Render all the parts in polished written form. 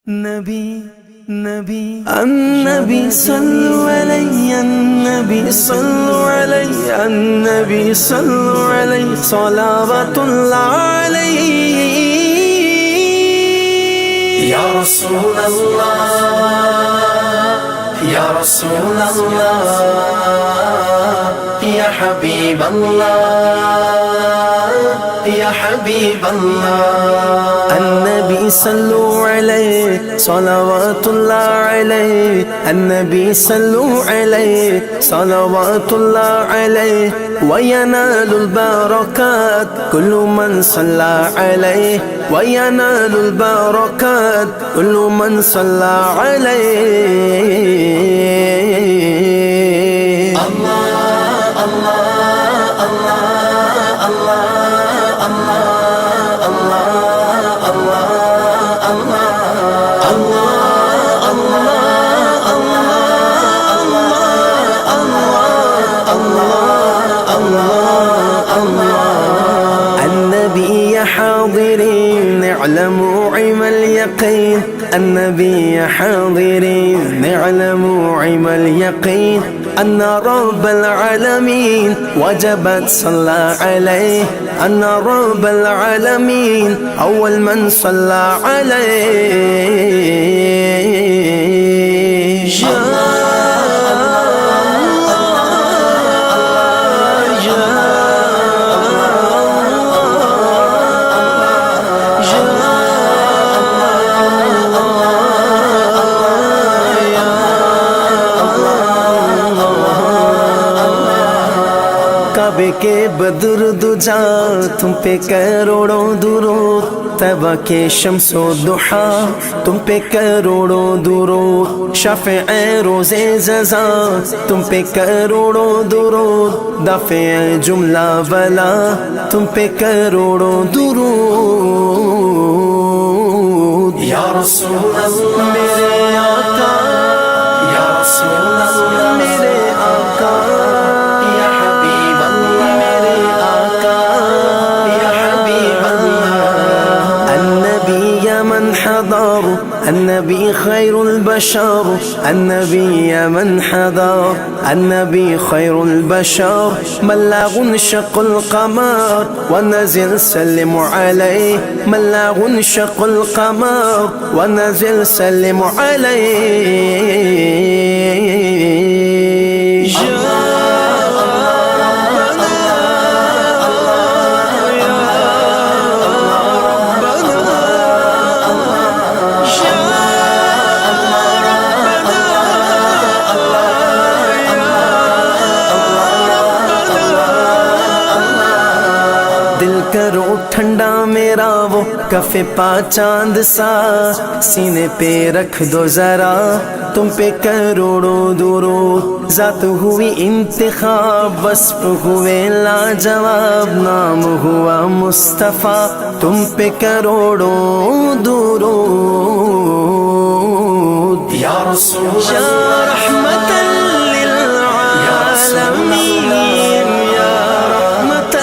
النبي صلوا علي النبي صلوا علي النبي صلوا علي صلوات الله عليه يا رسول الله يا رسول الله يا حبيب الله يا حبيب الله النبي صلوا عليه صلوات الله عليه النبي صلوا عليه صلوات الله عليه وينال البركات كل من صلى عليه وينال البركات كل من صلى عليه الله الله الله النبي يا حاضرين اعلموا عم اليقين النبي يا حاضرين اعلموا عم اليقين أن رب العالمين وجبت صلى عليه أن رب العالمين أول من صلى عليه کعبے کے بدر دجا تم پہ کروڑوں درود طیبہ کے شمس و ضحا تم پہ کروڑوں درود شفیع روز جزا تم پہ کروڑوں درود دافع جملہ بلا تم پہ کروڑوں درود یا رسول اللہ میرے آقا یا رسول اللہ میرے آقا النبي خير البشر النبي يا من حضر النبي خير البشر من لا غنشق القمر ونزل سلم عليه من لا غنشق القمر ونزل سلم عليه دل کرو ٹھنڈا میرا وہ کف پا چاند سا سینے پہ رکھ دو ذرا تم پہ کروڑوں درود ذات ہوئی انتخاب وصف ہوئے لاجواب نام ہوا مصطفیٰ تم پہ کروڑوں درود یا رسول اللہ یا رحمت للعالمین یا رحمت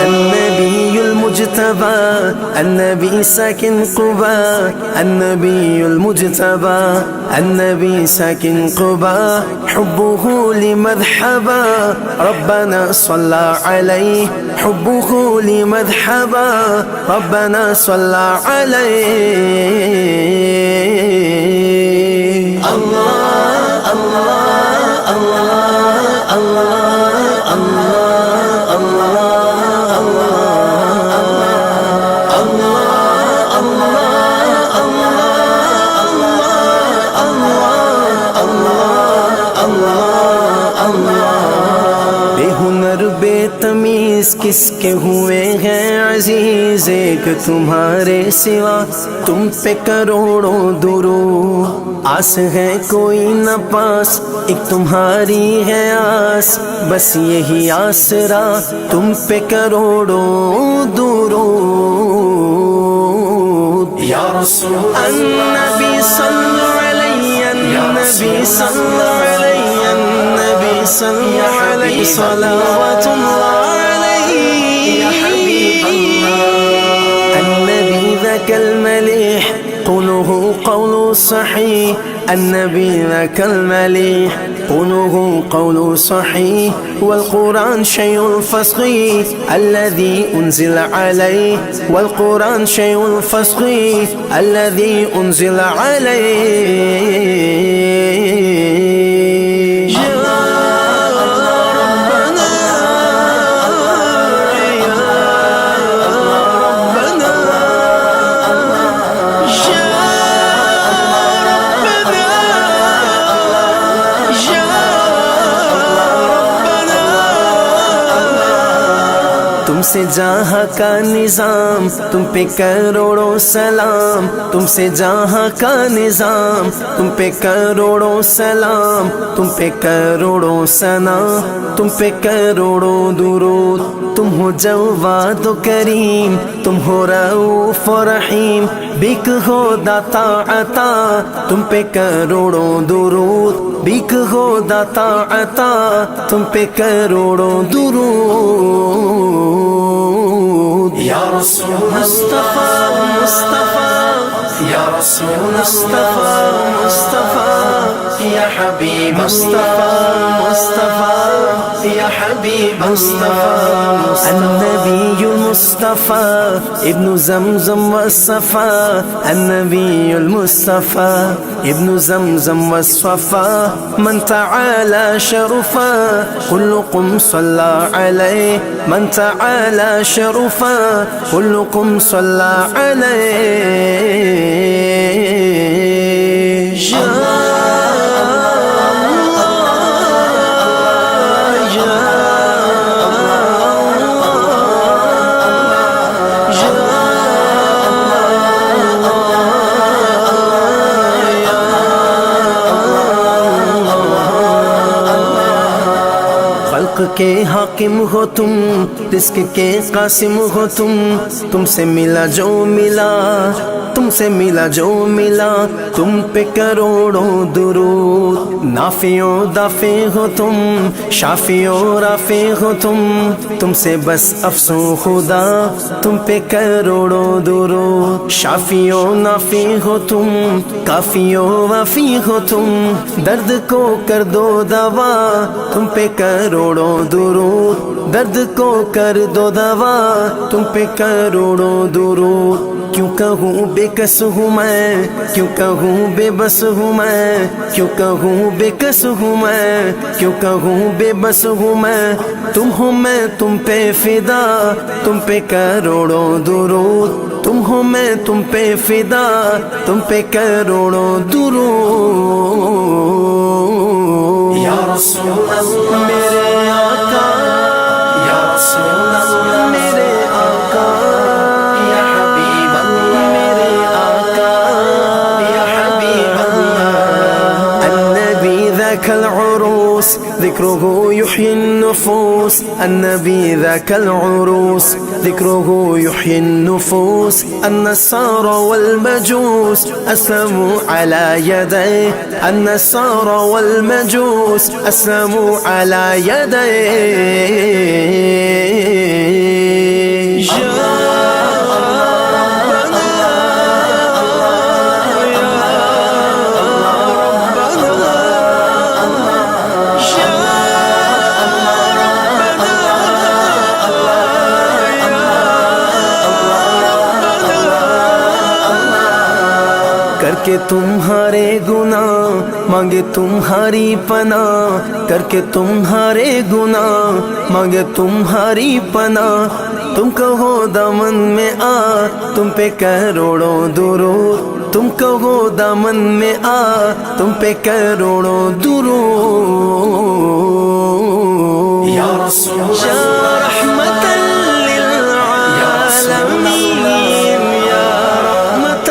النبي المجتبى النبي ساكن قباء النبي المجتبى النبي ساكن قباء حبه لمذهبا ربنا صلى عليه حبه لمذهبا ربنا صلى عليه الله الله الله الله بے تمیز کس کے ہوئے ہیں عزیز ایک تمہارے سوا تم پہ کروڑوں درود آس ہے کوئی نہ پاس ایک تمہاری ہے آس بس یہی آسرا تم پہ کروڑوں درود یا رسول النبی صلو علی النبی صلو علی النبی صلو علی صلوات اللہ علیہ ذاك المليح قوله قول صحيح النبي ذاك المليح قوله قول صحيح والقرآن شيء فصيح الذي أنزل عليه والقرآن شيء فصيح الذي أنزل عليه تم سے جہاں کا نظام تم پہ کروڑوں سلام تم سے جہاں کا نظام تم پہ کروڑوں سلام تم پہ کروڑوں ثنا تم پہ کروڑوں درود تم ہو جواد و کریم تم ہو رؤوف و رحیم بک ہو داتا عطا تم پہ کروڑوں درود بک ہو داتا عطا تم پہ کروڑوں درود یا رسول مصطفیٰ مصطفیٰ یا رسول مصطفیٰ مصطفیٰ یا حبیب مصطفیٰ مصطفیٰ یا حبیب مصطفیٰ النبی المصطفیٰ ابن زمزم والصفا النبی المصطفیٰ ابن زمزم والصفا من تعالى شرفا كلكم صلى عليه من تعالى شرفا كلكم صلى عليه کے حاکم ہو تم رزق کے قاسم ہو تم سے ملا جو ملا تم سے ملا جو ملا تم پہ کروڑوں درود نافع و دافع ہو تم شافع و رافع ہو تم سے بس افسوں خدا تم پہ کروڑوں درود شافع و نافع ہو تم کافی و وافی ہو تم درد کو کر دو دوا تم پہ کروڑوں درود درد کو کر دو دوا تم پہ کروڑوں درود کیوں کہوں بے کس ہوں میں کیوں کہوں بے بس ہوں میں کیوں کہوں بے کس ہوں میں کیوں کہوں بے بس ہوں میں تم ہو میں تم پہ فدا تم پہ کروڑوں درود تم ہو میں تم پہ فدا تم پہ کروڑوں درود یا رسول اللہ میرے آقا یا رسول اللہ میرے آقا یا حبیب اللہ میرے آقا یا حبیب اللہ النبی ذاک العروس ذکرہ یحیی النفوس النبی ذاک العروس ذکرہ یحیی النفوس النصارى والمجوس اسلموا على يديه النصارى والمجوس اسلموا على يديه کر کے تمہارے گناہ مانگے تمہاری پناہ کر کے تمہارے گناہ مانگے تمہاری پناہ تم کہو دامن میں آ تم پہ کروڑوں درود تم کہو دامن میں آ تم پہ کروڑوں درود یا رسول اللہ یا رحمت للعالمین یا رحمت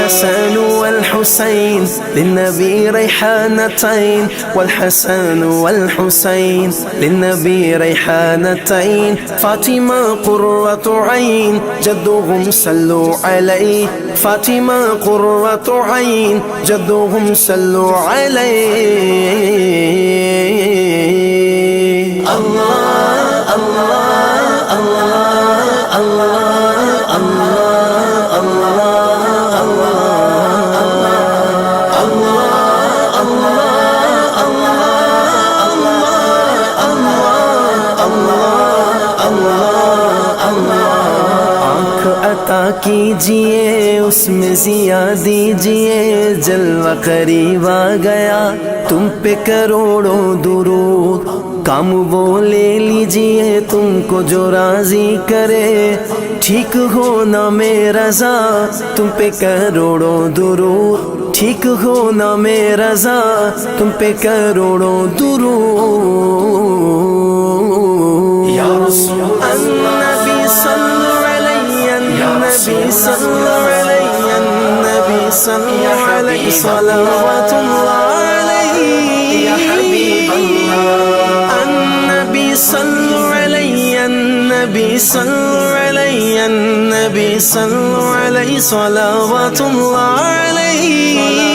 والحسن والحسين للنبي ريحانتين والحسن والحسين للنبي ريحانتين فاطمة قرة عين جدهم صلوا عليه فاطمة قرة عين جدهم صلوا عليه الله کیجئے اس میں ضیا دیجئے، جلوہ قریب آ گیا تم پہ کروڑوں درود، کام وہ لے لیجئے تم کو جو راضی کرے، ٹھیک ہونا میں رضا تم پہ کروڑوں درود، ٹھیک ہونا میں رضا تم پہ کروڑوں درود۔ یا رسول النبی صلی علیہ، النبی صلی علیہ، النبی صلی علیہ، صلوات اللہ علیہ، یا حبیب اللہ، النبی صلی علیہ، النبی صلی علیہ، النبی صلی علیہ، صلوات اللہ علیہ۔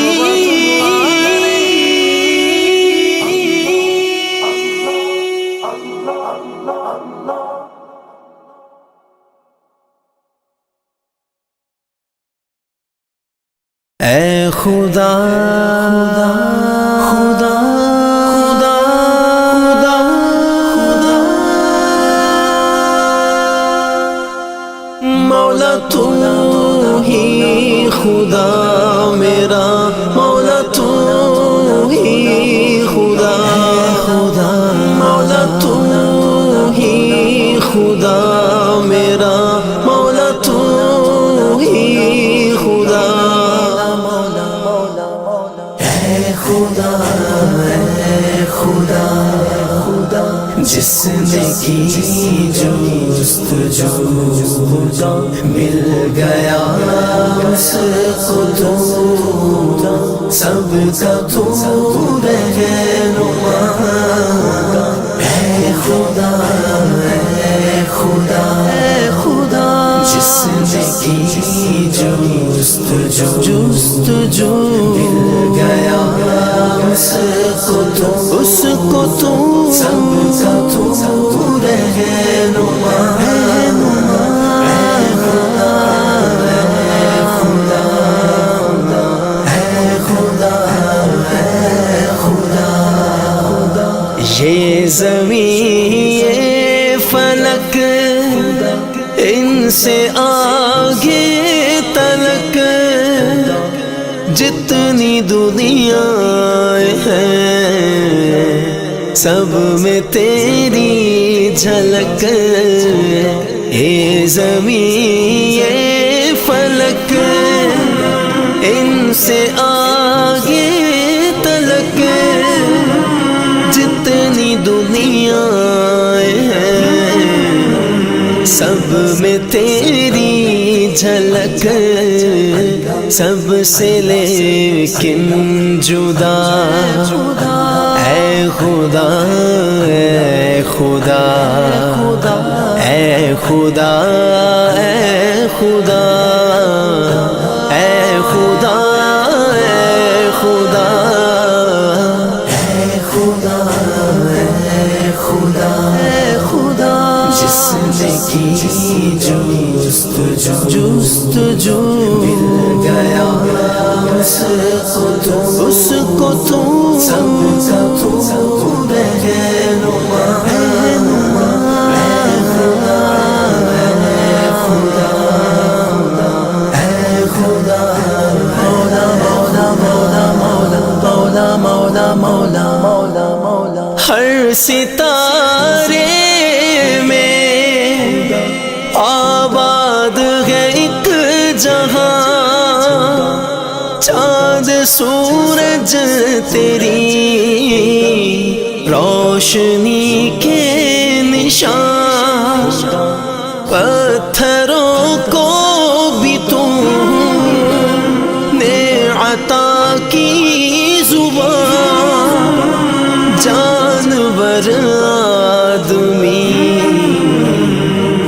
اے خدا خدا خدا خدا خدا، مولا تو ہی خدا میرا، مولا تو ہی خدا خدا، مولا تو ہی خدا میرا، مولا تو ہی خدا، خدا اے خدا خدا، جس نے کی جستجو مل گیا اس کو تو، سب کا تو رہنما، اے خدا اے خدا اے خدا، جس نے کی جستجو مل گیا اس کو تو، سب کا تو رہنما، اے خدا اے خدا اے خدا اے خدا، یہ زمین یہ فلک ان سے آگے تلک، جتنی دنیا ہے سب میں تیری جھلک، اے زمین یہ فلک ان سے آگے تلک، جتنی دنیا ہے سب میں تیری جھلک، سب سے لیکن جدا، اے خدا اے خدا اے خدا اے خدا اے خدا اے خدا اے خدا اے خدا اے خدا، جس نے کی جستجو مل گیا اس کو تو، سب کا تو رہنما، اے خدا اے خدا اے خدا، مولا مولا مولا مولا مولا مولا مولا مولا مولا، ہر ستارے میں آباد ہے ایک جہاں، چاند سورج تیری روشنی کے نشان، پتھروں کو بھی تم نے عطا کی زبان، جانور آدمی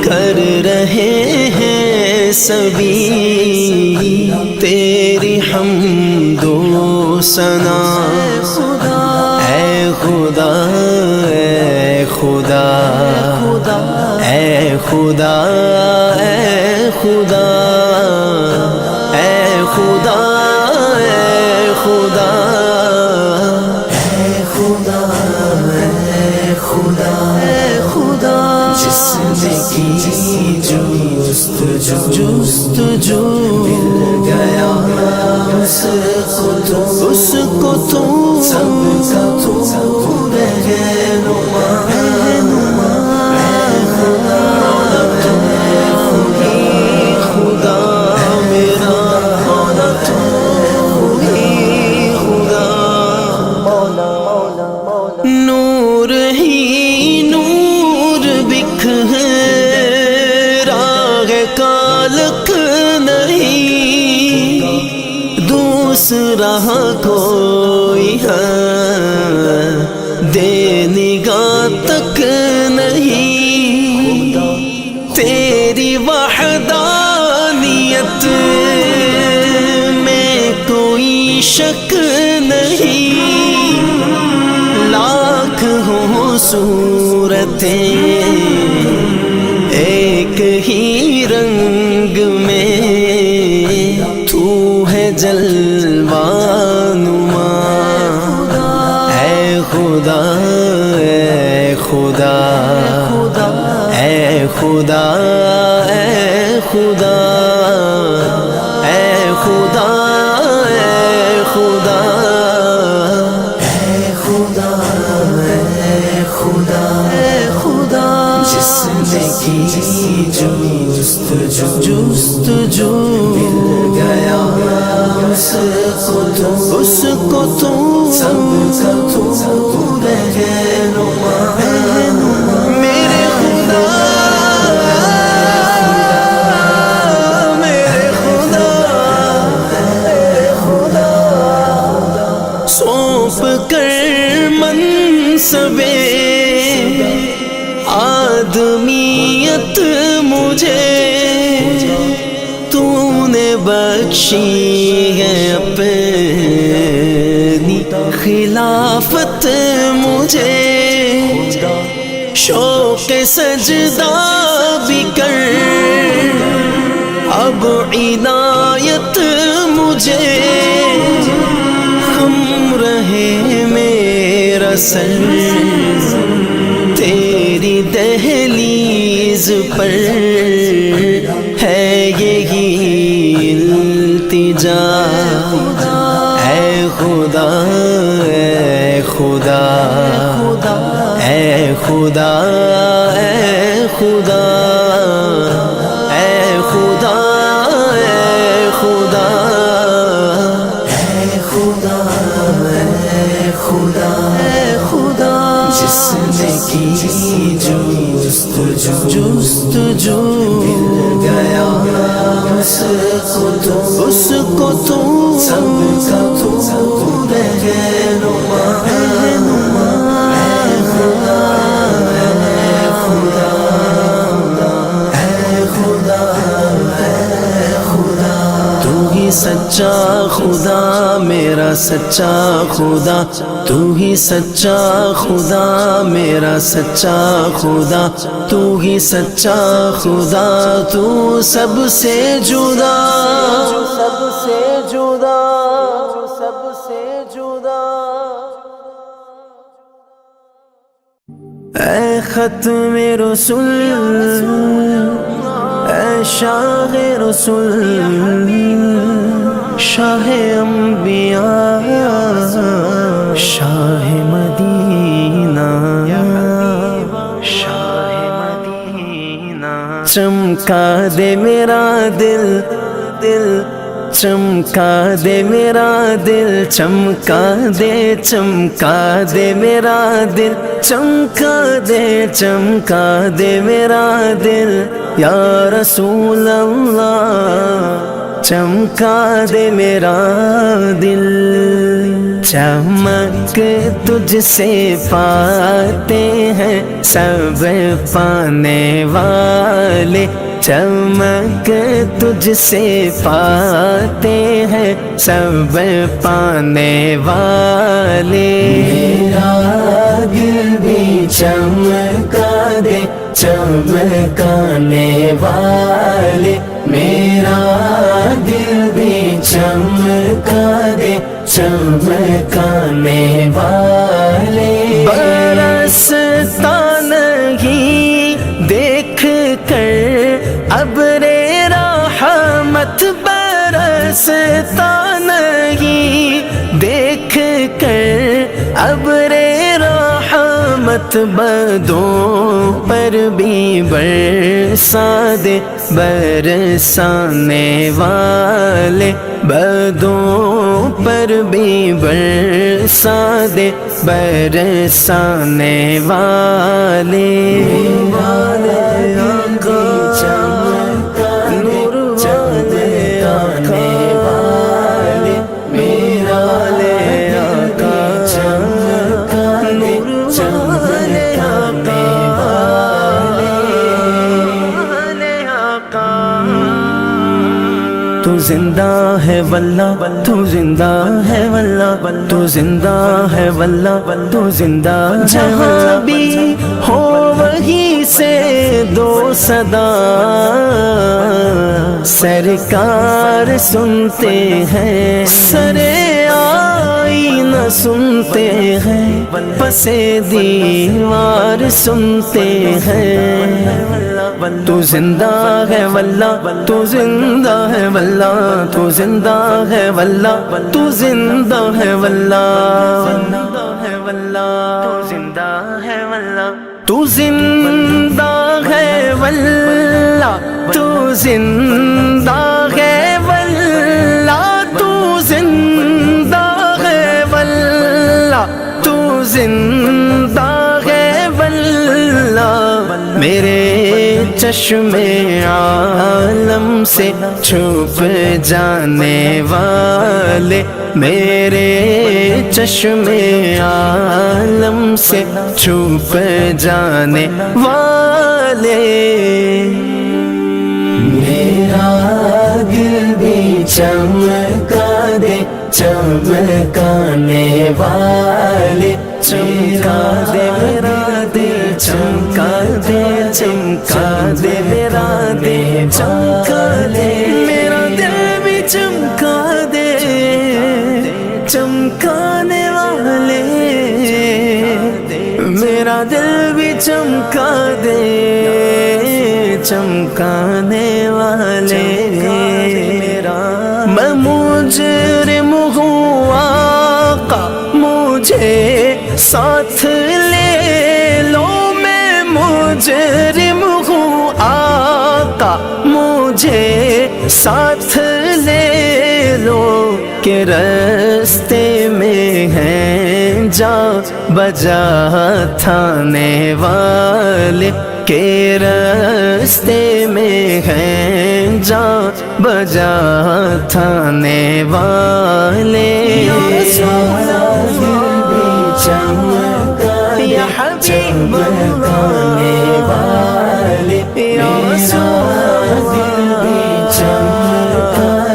کر رہے ہیں سبھی تیری حمد و ثنا، اے خدا اے خدا اے خدا اے خدا اے خدا اے خدا اے خدا اے خدا اے خدا، جس نے کی جستجو مل گیا اس کو تو سب کا تو رہنما خدا میرا مولا تو ہی خدا نور ہی نور بکھرا ہے کالک نہیں دوسرا کوئی ہے دے نگاہ تک نہیں تیری وحدانیت میں کوئی شک نہیں لاکھ ہوں صورتیں ایک ہی رنگ میں تو ہے جلوہ نما اے خدا اے خدا اے خدا اے خدا اے خدا اے خدا اے خدا اے خدا اے خدا جس نے کی جستجو مل گیا اس کو تو سب کا تو رہنما میرے خدا میرے خدا سونپ کر منصب آدمیت مجھے تو نے بخشی ہے اپنی خلافت مجھے شوق سجدہ بھی کر اب عنایت مجھے خم رہے میرا سر تیری دہلیز پر ہے یہی التجا اے خدا اے خدا اے خدا اے خدا اے خدا اے خدا اے خدا اے خدا اے خدا جس نے کی جستجو مل گیا اس کو تو سب کا تو رہنما اے خدا اے خدا اے خدا اے خدا تو ہی سچا خدا میرا سچا خدا تو ہی سچا خدا میرا سچا خدا تو ہی سچا خدا تو سب سے جدا سب سے جدا سب سے جدا اے ختم رسول اے شاہ رسول شاہ انبیاء شاہ مدینہ شاہ مدینہ چمکا دے میرا دل دل چمکا دے میرا دل چمکا دے میرا دل چمکا دے میرا دل یا رسول اللہ چمکا دے میرا دل چمک تجھ سے پاتے ہیں سب پانے والے چمک تجھ سے پاتے ہیں سب پانے والے میرا دل بھی چمکا دے چمکانے والے میرا دل بھی چمکا دے چمکانے والے برستا نہیں دیکھ کر ابرے برستا نہیں، دیکھ کر ابرِ رحمت بدوں پر بھی برسا دے، برسانے والے بدوں پر بھی برسا دے، برسانے والے آقا نور والے آنے والے، میرا لے آقا نور والے آقا، تو زندہ ہے واللہ، تو زندہ ہے واللہ، تو زندہ ہے واللہ، تو زندہ جہاں بھی ہو وہیں سے دو صدا سرکار سنتے ہیں، سرے آئینہ سنتے ہیں، پسے دیوار سنتے ہیں، تو زندہ ہے واللہ، تو زندہ ہے واللہ، تو زندہ ہے واللہ، تو زندہ ہے واللہ، تو زندہ ہے واللہ، تو زندہ ہے واللہ، تو زندہ ہے واللہ، تو زندہ ہے واللہ، تو زندہ ہے واللہ، میرے چشم عالم سے چھپ جانے والے، میرے چشم عالم سے چھپ جانے والے، میرا دل بھی چمکا دے، چمکانے والے، چمکا دے میرا دل، چمکا دے، چمکا دے میرا دل، چمکا دے میرا دل بھی چمکا دے، چمکانے والے، میرا دل بھی چمکا دے، چمکانے والے، میں مجرم ہوں آقا مجھے ساتھ لے لو، میں مجرم ہوں آقا مجھے ساتھ لے لو، کہ رستے میں ہیں جا بجا تھانے والے، کہ رستے میں ہیں جا بجا تھانے والے، یا حبیب اللہ یا رسول اللہ،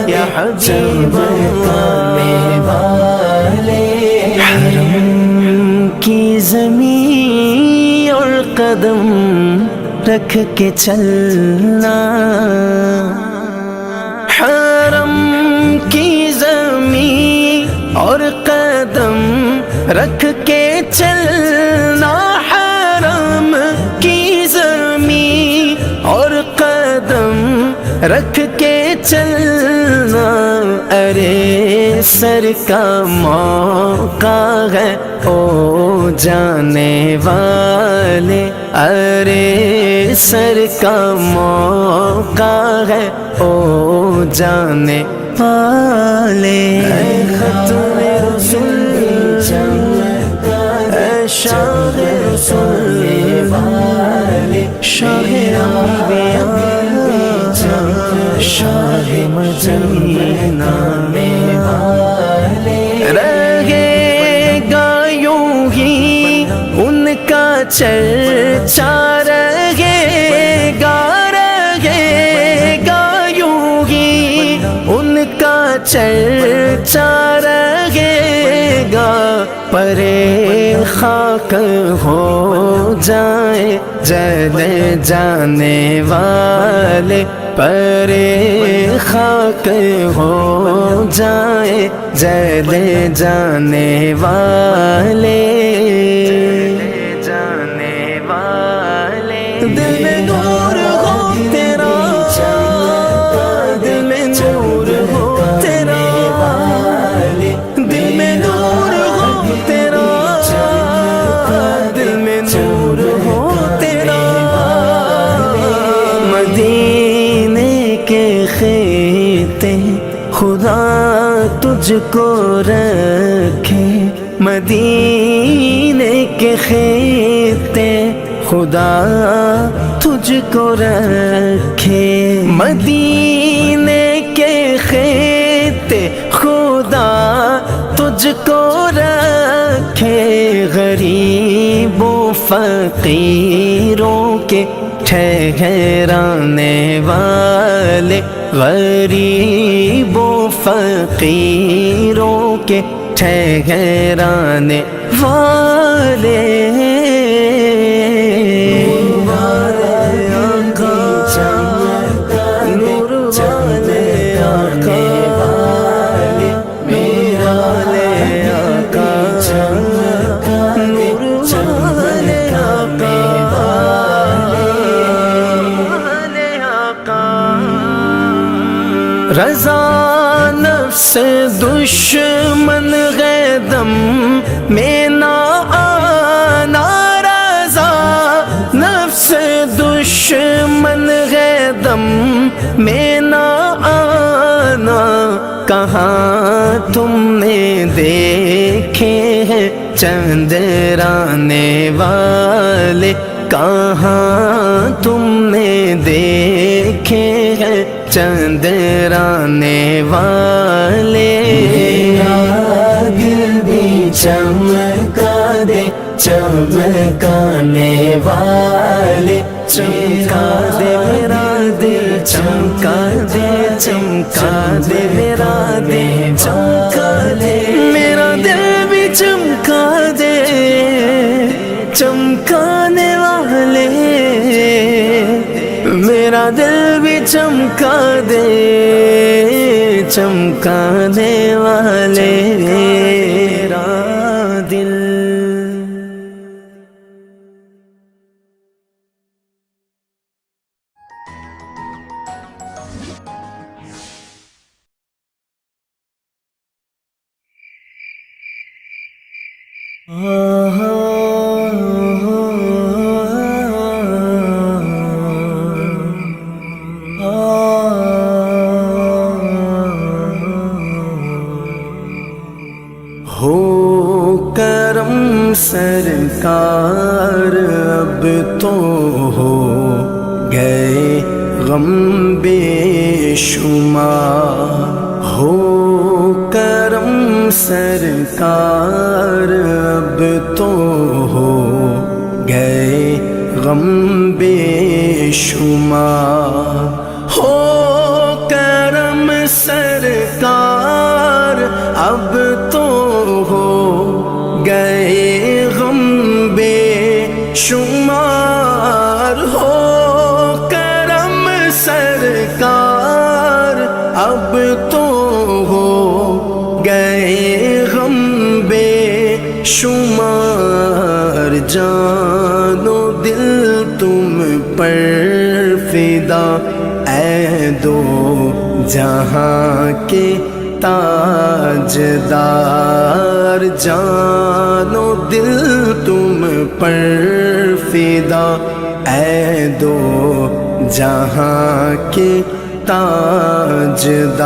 یا حبیب حرم کی زمین اور قدم رکھ کے چلنا، حرم کی زمین اور قدم رکھ کے چلنا، حرم کی زمین اور قدم رکھ کے چلنا، ارے سر کا موقع ہے او جانے والے، ارے سر کا موقع ہے او جانے والے، ختم رسول اے شاہ رسول شاہ انبیاء شاہ مدینہ، رہے گا یوں ہی ان کا چرچا، رہے گا یوں ہی ان کا چرچا، رہے گا پرے خاک ہو جائے جل جانے والے، پرے خاک ہو جائے جل جانے والے، جانے والے، دل میں نور ہو تیرا، دل میں نور ہو تیرا، خدا تجھ کو رکھے مدینے کے خطے، خدا تجھ کو رکھے مدینے کے خطے، خدا تجھ کو رکھے غریب و فقیروں کے ٹھہرانے والے، غریب و فقیروں کے ٹھہرانے والے، رضا نفس دشمن ہے دم میں نہ آنا، رضا نفس دشمن ہے دم میں نہ آنا، کہاں تم نے دیکھے ہیں چندرانے والے، کہاں تم نے دیکھے ہیں چندرانے والے، میرا دل بھی چمکا دے چمکانے والے، چمکا دے میرا دل چمکا دے چمکا دے میرا دل چمکا دے، میرا دل بھی چمکا دے چمکانے والے، میرا دل بھی چمکا دے چمکانے والے، میرا دل۔ ہو کرم سرکار اب تو ہو گئے غم بے شمار، ہو کرم سرکار اب تو ہو گئے غم بے شمار، ہو کرم سرکار اب تو ہو گئے غم بے شمار، ہو کرم سرکار اب تو ہو گئے غم بے شمار، جان و دل تم پر فدا اے دو جہاں کے تاجدار، جان و دل تم پر فدا اے دو جہاں کے تاجدار۔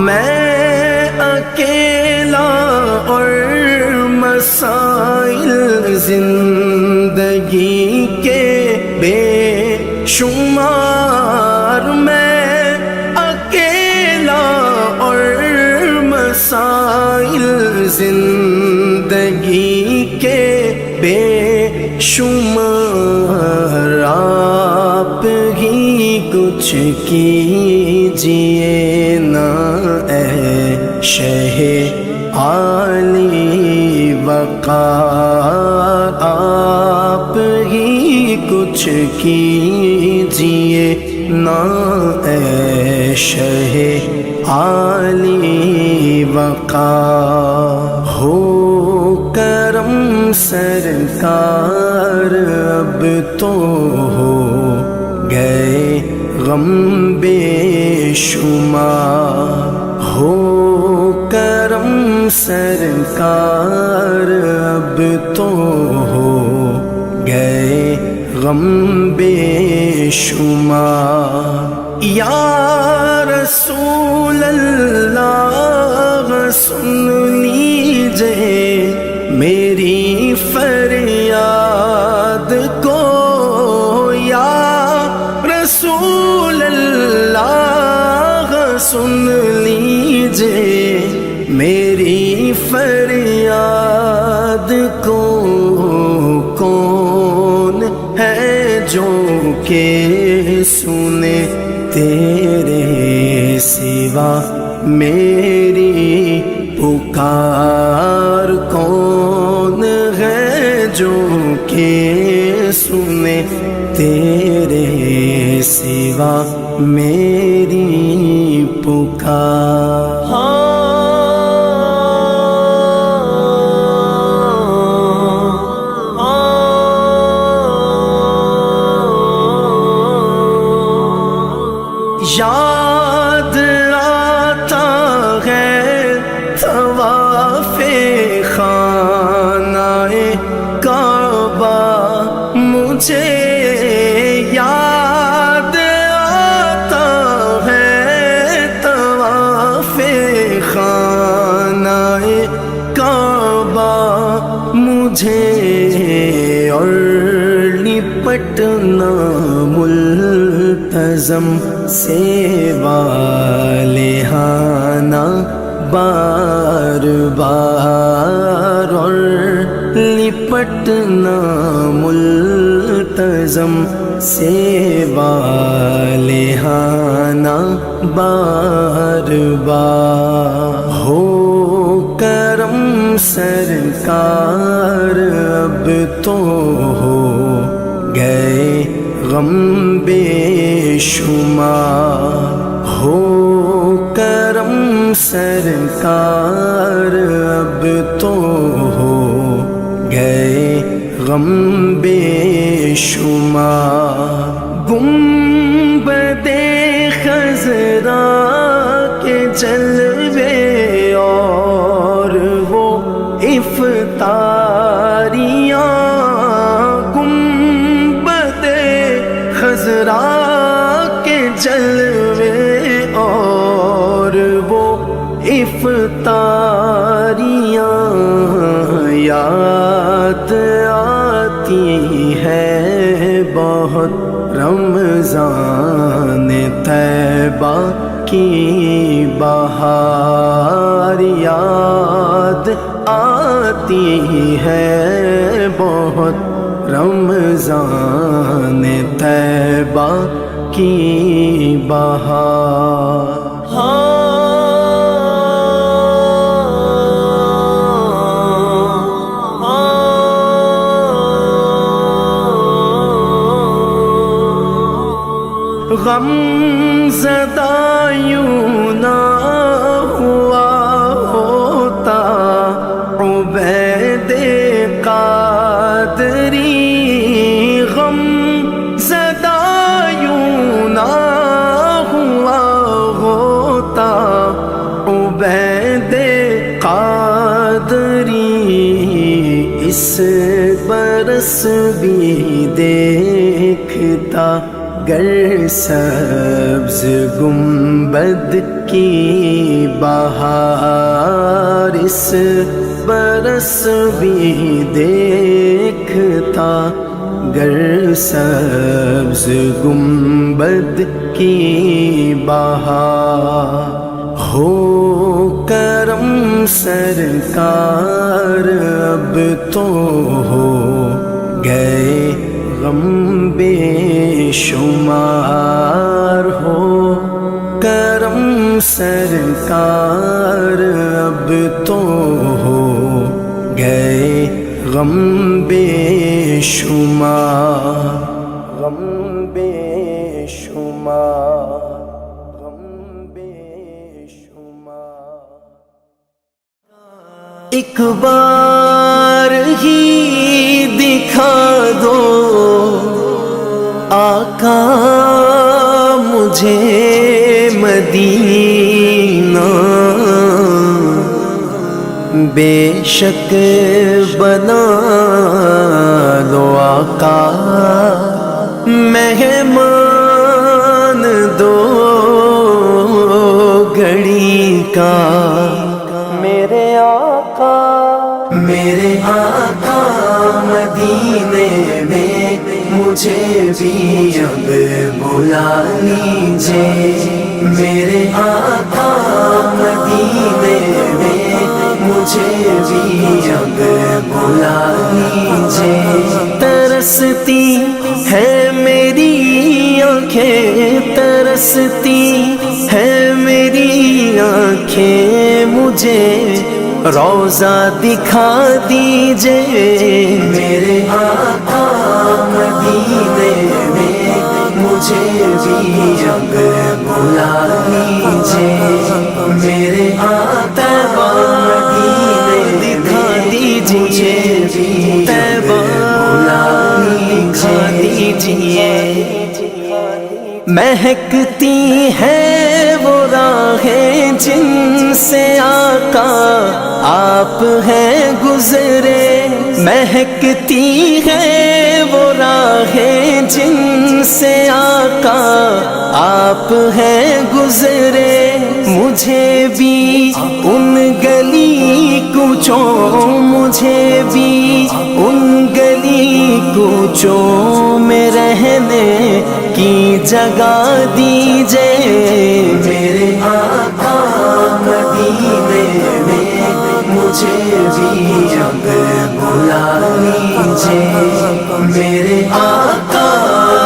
میں اکیلا اور مسائل زندگی کے بے شمار، میں اکیلا اور مسائل زندگی کے بے شمار، آپ ہی کچھ کیجیے نا اے شہ عالی وقار، آپ ہی کچھ کیجیے نا اے شہ عالی وقار، ہو کرم سرکار اب تو ہو گئے غم بے شمار، ہو کرم سرکار اب تو ہو گئے غم بے شمار، یا رسول اللہ سن لیجئے میری فریاد کو، یا رسول اللہ سن لیجئے میری فریاد کو، کون ہے جو کہ سنے تیرے سوا میری پکار، کون ہے جو کہ سنے تیرے سوا میری پکار۔ یاد آتا ہے طواف خانہ کعبہ مجھے، یاد آتا ہے طواف خانہ کعبہ مجھے، اور لپٹنا ملتزم سے والہانہ بار بار، اور لپٹنا ملتزم سے والہانہ بار بار، ہو کرم سرکار اب تو ہو گئے غم بے شمار، ہو کرم سرکار اب تو ہو گئے غم بے شمار، گنبد خضرا کے جلوے اور وہ افطاریاں، خضرا کے جلوے اور وہ افطاریاں، یاد آتی ہے بہت رمضان طیبہ کی بہار، یاد آتی ہے بہت رمضان طیبہ کی بہار۔ غم زدہ یوں نہ ہوا ہوتا عبید قادری، غم زدہ یوں نہ ہوا ہوتا عبید قادری، اس برس بھی دیکھتا گر سبز گنبد کی بہار، اس برس بھی دیکھتا گر سبز گنبد کی بہار، ہو کرم سرکار اب تو ہو گئے غم بے شمار، ہو کرم سرکار اب تو ہو گئے غم بے شمار، غم بے شمار، غم بے شمار۔ ایک بار ہی دکھا دو آقا مجھے مدینہ، بے شک بنا لو آقا مہمان دو گھڑی کا میرے آقا مدینے میں مجھے بھی اب بلا لیجئے میرے آقا مدینے میں مجھے بھی اب بلا لیجئے ترستی ہے میری آنکھیں ترستی ہے میری آنکھیں مجھے روضہ دکھا دیجئے میرے آقا مدینے میں مجھے بھی اب بلا لیجئے میرے آقا مدینے دکھا دیجئے طیبہ بلا لیجئے مہکتی ہے وہ راہیں جن سے آقا آپ ہیں گزرے مہکتی ہے وہ راہیں جن سے آقا آپ ہیں گزرے مجھے بھی ان گلی کوچوں مجھے بھی ان گلی کوچوں میں رہنے کی جگہ دیجئے میرے آقا مدینے میں مجھے بھی اب بلا لیجئے میرے آقا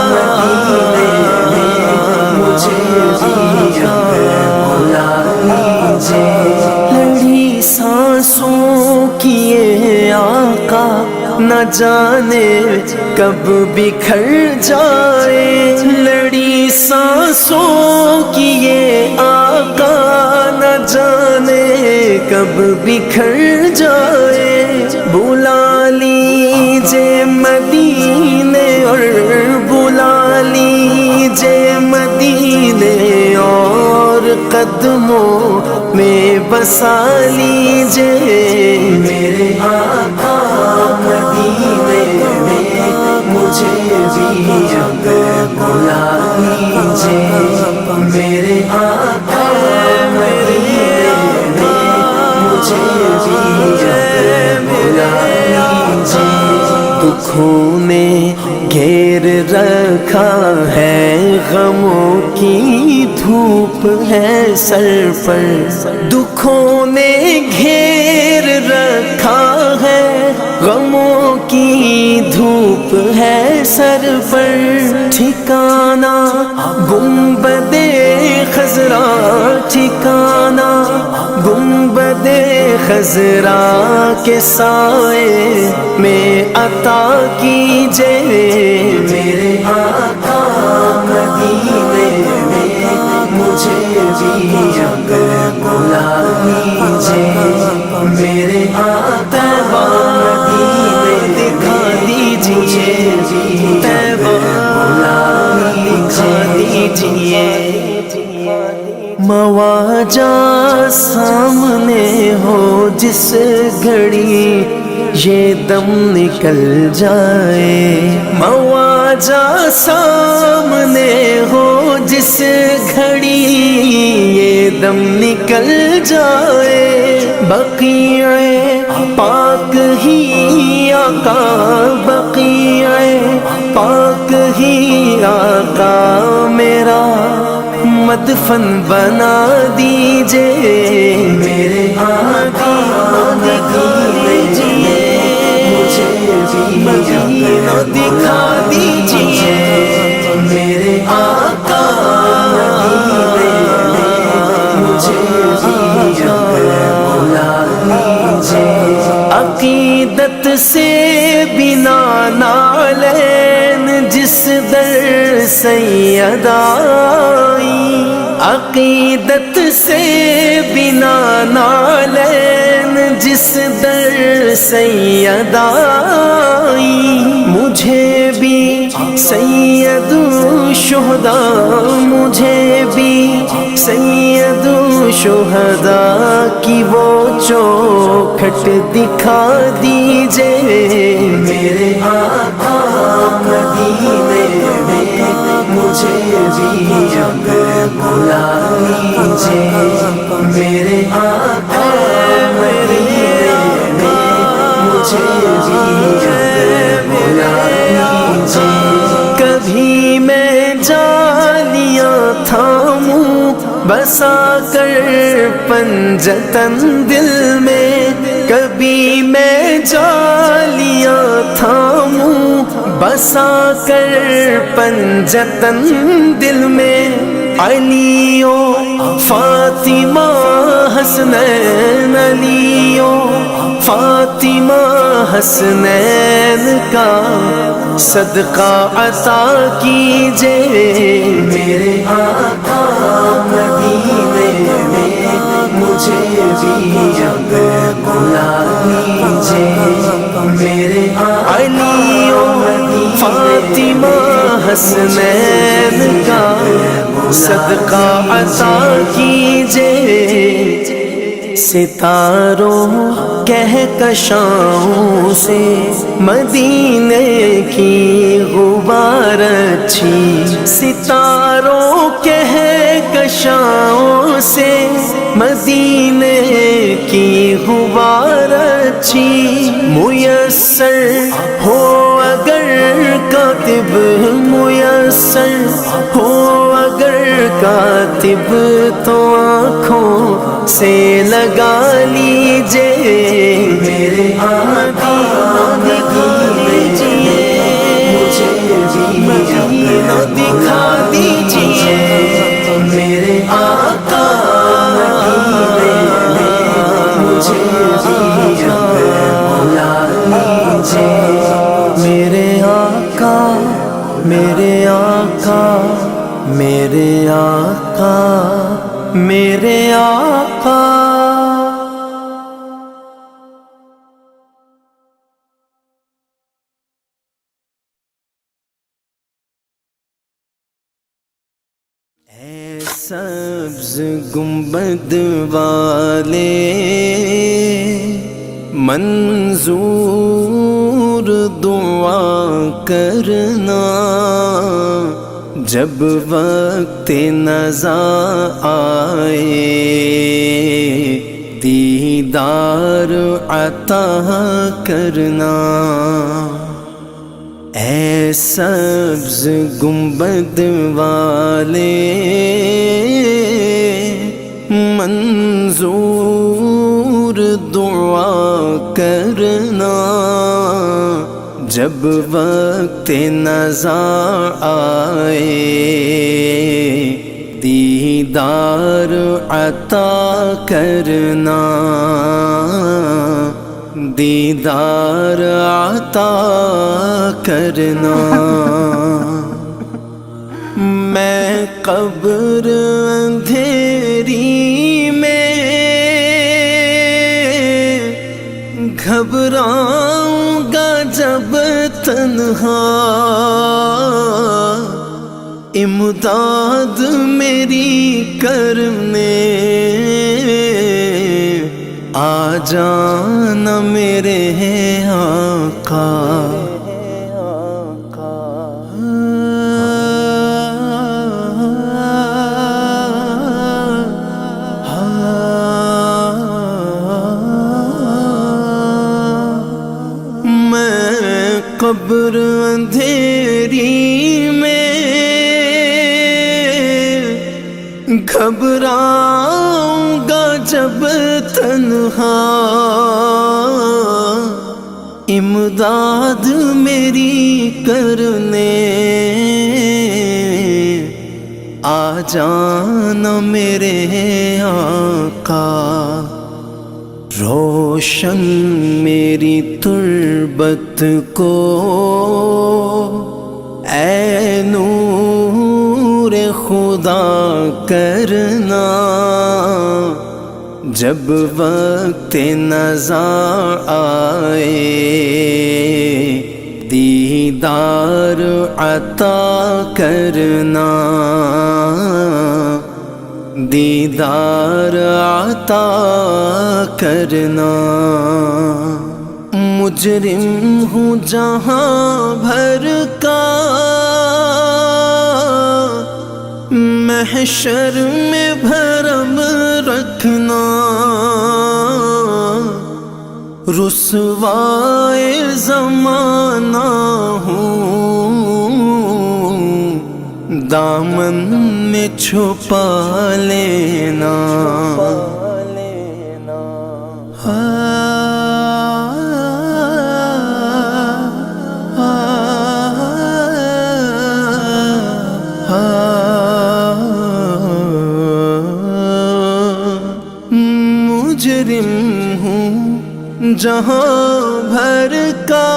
مدینے میں مجھے بھی اب بلا لیجئے لڑی سانسوں کی یہ آقا نہ جانے کب بکھر جائے لڑی سانسوں کی یہ آقا نہ جانے کب بکھر جائے بلا لیجئے مدینے اور بلا لیجئے مدینے اور قدموں میں بسا لیجئے میرے آقا مدینے میں مجھے بھی اب بلا لیجئے میرے آقا مدینے میں مجھے بھی اب بلا لیجئے دکھوں نے گھیر رکھا ہے غموں کی دھوپ ہے سر پر دکھوں نے گھیر رکھا ہے غموں کی دھوپ ہے سر پر ٹھکانہ گنبد خضرا ٹھکانہ گنبد خضرا کے سائے میں عطا کیجئے میرے آقا مدینے میں مجھے بھی اب بلا لیجئے میرے آقا مدینے دکھا دیجئے طیبہ بلا لیجئے مواجہ سامنے ہو جس گھڑی یہ دم نکل جائے مواجہ سامنے ہو جس گھڑی یہ دم نکل جائے بقیع پاک ہی آقا بقیع پاک ہی آقا میرا مدفن بنا دیجئے میرے آقا دکھا دیجئے مجھے بھی مدینہ دکھا دیجئے میرے آقا مدینے میں مجھے بھی اب بلا لیجئے عقیدت سے بنا نالین جس در سید آئی عقیدت سے بنا نالین جس در سید آئی مجھے بھی سید الشہداء مجھے بھی سید الشہداء کی وہ چوکھٹ دکھا دیجئے میرے آقا مدینے میں مجھے بھی اب بلا لیجئے میرے آقا مدینے میں مجھے بھی اب بلا لیجئے کبھی میں جالیاں تھاموں بسا کر پنجتن دل میں کبھی میں جالیاں تھاموں بسا کر پنجتن دل میں علی و فاطمہ حسنین علی و فاطمہ حسنین کا صدقہ عطا کیجئے میرے آقا مدینے میں مجھے بھی اب بلا لیجئے میرے علی و فاطمہ حسنین کا صدقہ عطا کیجئے ستاروں کہکشاؤں سے مدینے کی غبار اچھی ستاروں کہکشاؤں سے مدینے کی غبار اچھی میسر ہو اگر کاتب میسر ہو اگر کاتب تو آنکھوں سے لگا لیجئے میرے آقا دکھا دیجئے مجھے مدینہ دکھا دیجئے میرے آقا مدینے میں مجھے بھی اب بلا لیجئے میرے آقا میرے آقا میرے آقا میرے آقا اے سبز گنبد والے منظور دعا کرنا جب وقت نزا آئے دیدار عطا کرنا اے سبز گنبد والے منظور دعا کرنا جب وقت نزا آئے دیدار عطا کرنا دیدار عطا کرنا میں قبر اندھیری میں گھبراؤں گا جب تنہا امداد میری کرنے آ جانا میرے آقا میں قبر اندھیری میں گھبراؤں گا جب تنہا امداد میری کرنے آ جانا میرے آقا روشن میری تربت کو اے نور خدا کرنا جب وقت نزا آئے دیدار عطا کرنا دیدار عطا کرنا۔ مجرم ہوں جہاں بھر کا، محشر میں بھرم رکھنا۔ رسوائے زمانہ ہوں، دامن میں چھپا لینا۔ مجرم ہوں جہاں بھر کا،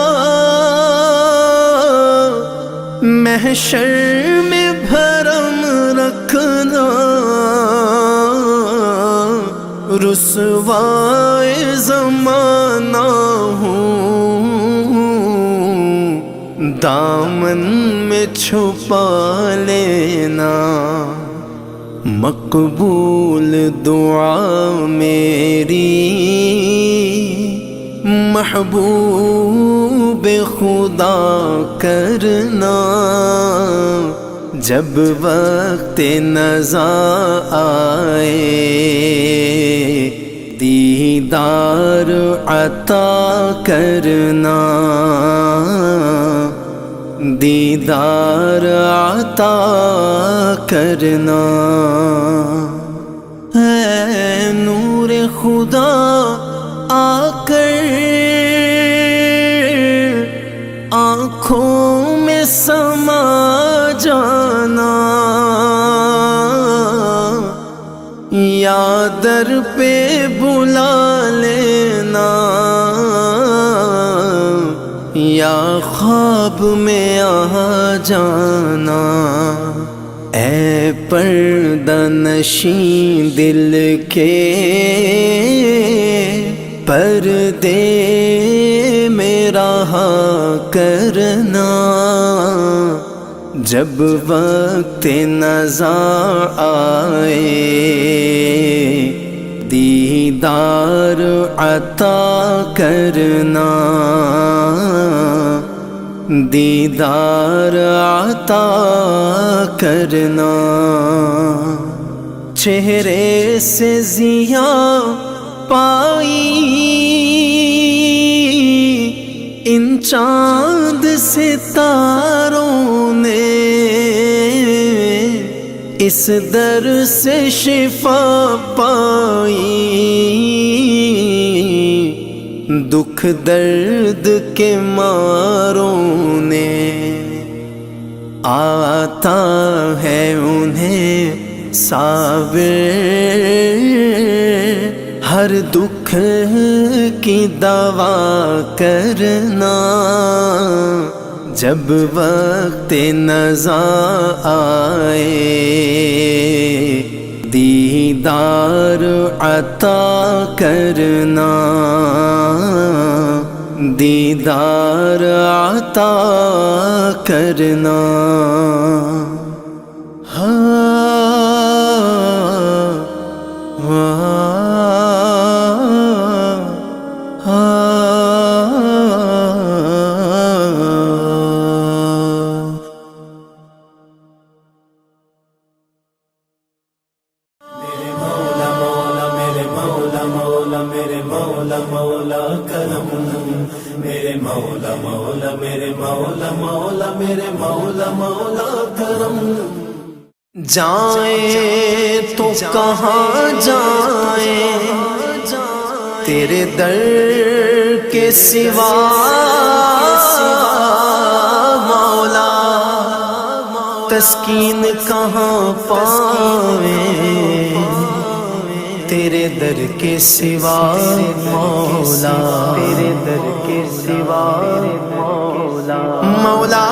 محشر میں بھرم رکھنا۔ رسوائے زمانہ ہوں، دامن میں چھپا لینا۔ مقبول دعا میری محبوب خدا کرنا، جب وقت نزا آئے دیدار عطا کرنا۔ دیدار عطا کرنا۔ اے نور خدا آ کر آنکھوں میں سما جانا، یا در پہ بلا لینا، یا خواب میں آ جانا۔ اے پردہ نشین دل کے پردے میں رہا کرنا، جب وقت نزا آئے دیدار عطا کرنا۔ دیدار عطا کرنا۔ چہرے سے ضیاء پائی ان چاند ستاروں نے، اس در سے شفا پائی دکھ درد کے ماروں نے۔ آتا ہے انہیں صابر ہر دکھ کی دوا کرنا، جب وقت نزا آئے دیدار عطا کرنا۔ دیدار عطا کرنا۔ میرے مولا مولا کرم، میرے مولا مولا میرے مولا مولا میرے مولا مولا کرم۔ جائیں تو کہاں جائیں تیرے در کے سوا مولا، تسکین کہاں پائیں تیرے در کے سوا مولا، تیرے در کے سوا مولا مولا۔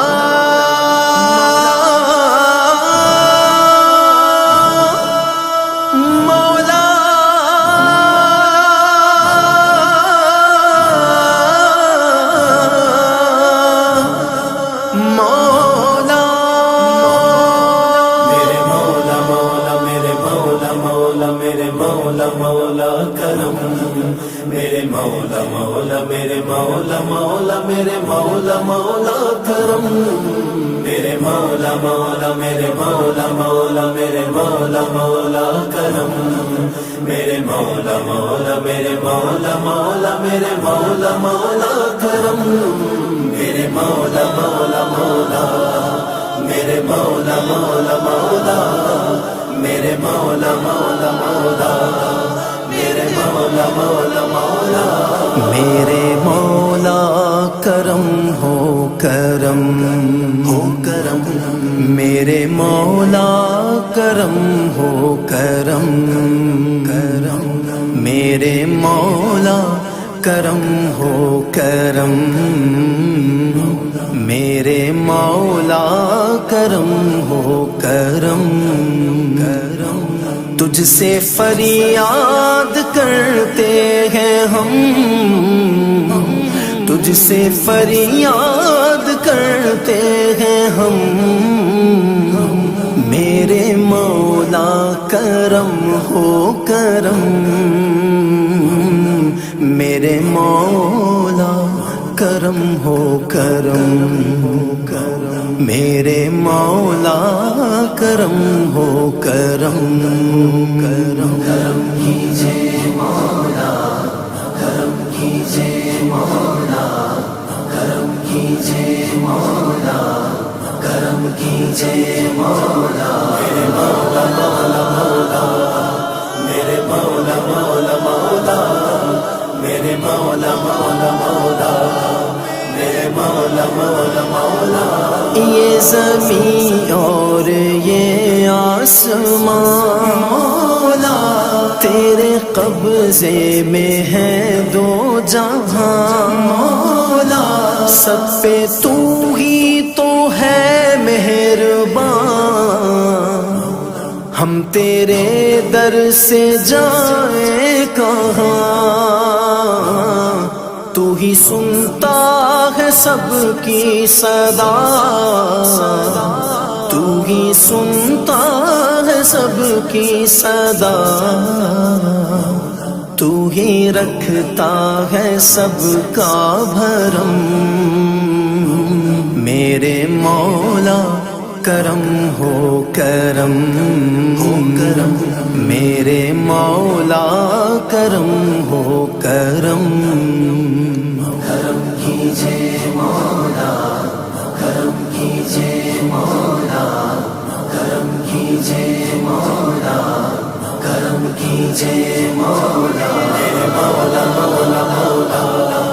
مولا مولا میرے مولا مولا کرم میرے مولا مولا میرے مولا مولا میرے مولا مولا کرم میرے مولا مولا میرے مولا مولا میرے مولا مولا کرم میرے مولا مولا مولا میرے مولا مولا مولا میرے مولا مولا مولا میرے مولا مولا مولا میرے مولا کرم ہو کرم ہو کرم میرے مولا کرم ہو کرم کرم میرے مولا کرم ہو کرم میرے مولا کرم ہو کرم کرم تجھ سے فریاد کرتے ہیں ہم تجھ سے فریاد کرتے ہیں ہم میرے مولا کرم ہو کرم میرے مولا کرم ہو کرم میرے مولا کرم ہو کرم کرم کرم کیجئے مولا کرم کیجئے مولا کرم کیجئے مولا کرم کیجئے مولا میرے مولا مولا مولا میرے مولا مولا مولا میرے مولا مولا مولا میرے مولا مولا مولا یہ زمین اور یہ آسمان مولا تیرے قبضے میں ہے دو جہاں مولا سب پہ تو ہی تو ہے مہربان ہم تیرے در سے جائیں کہاں تو ہی سنتا ہے سب کی صدا تو ہی سنتا ہے سب کی صدا تو ہی رکھتا ہے سب کا بھرم میرے مولا کرم ہو کرم ہو کرم میرے مولا کرم ہو کرم کرم کیجئے مولا کرم کیجئے مولا کرم کیجئے مولا کرم کیجئے مولا میرے مولا مولا مولا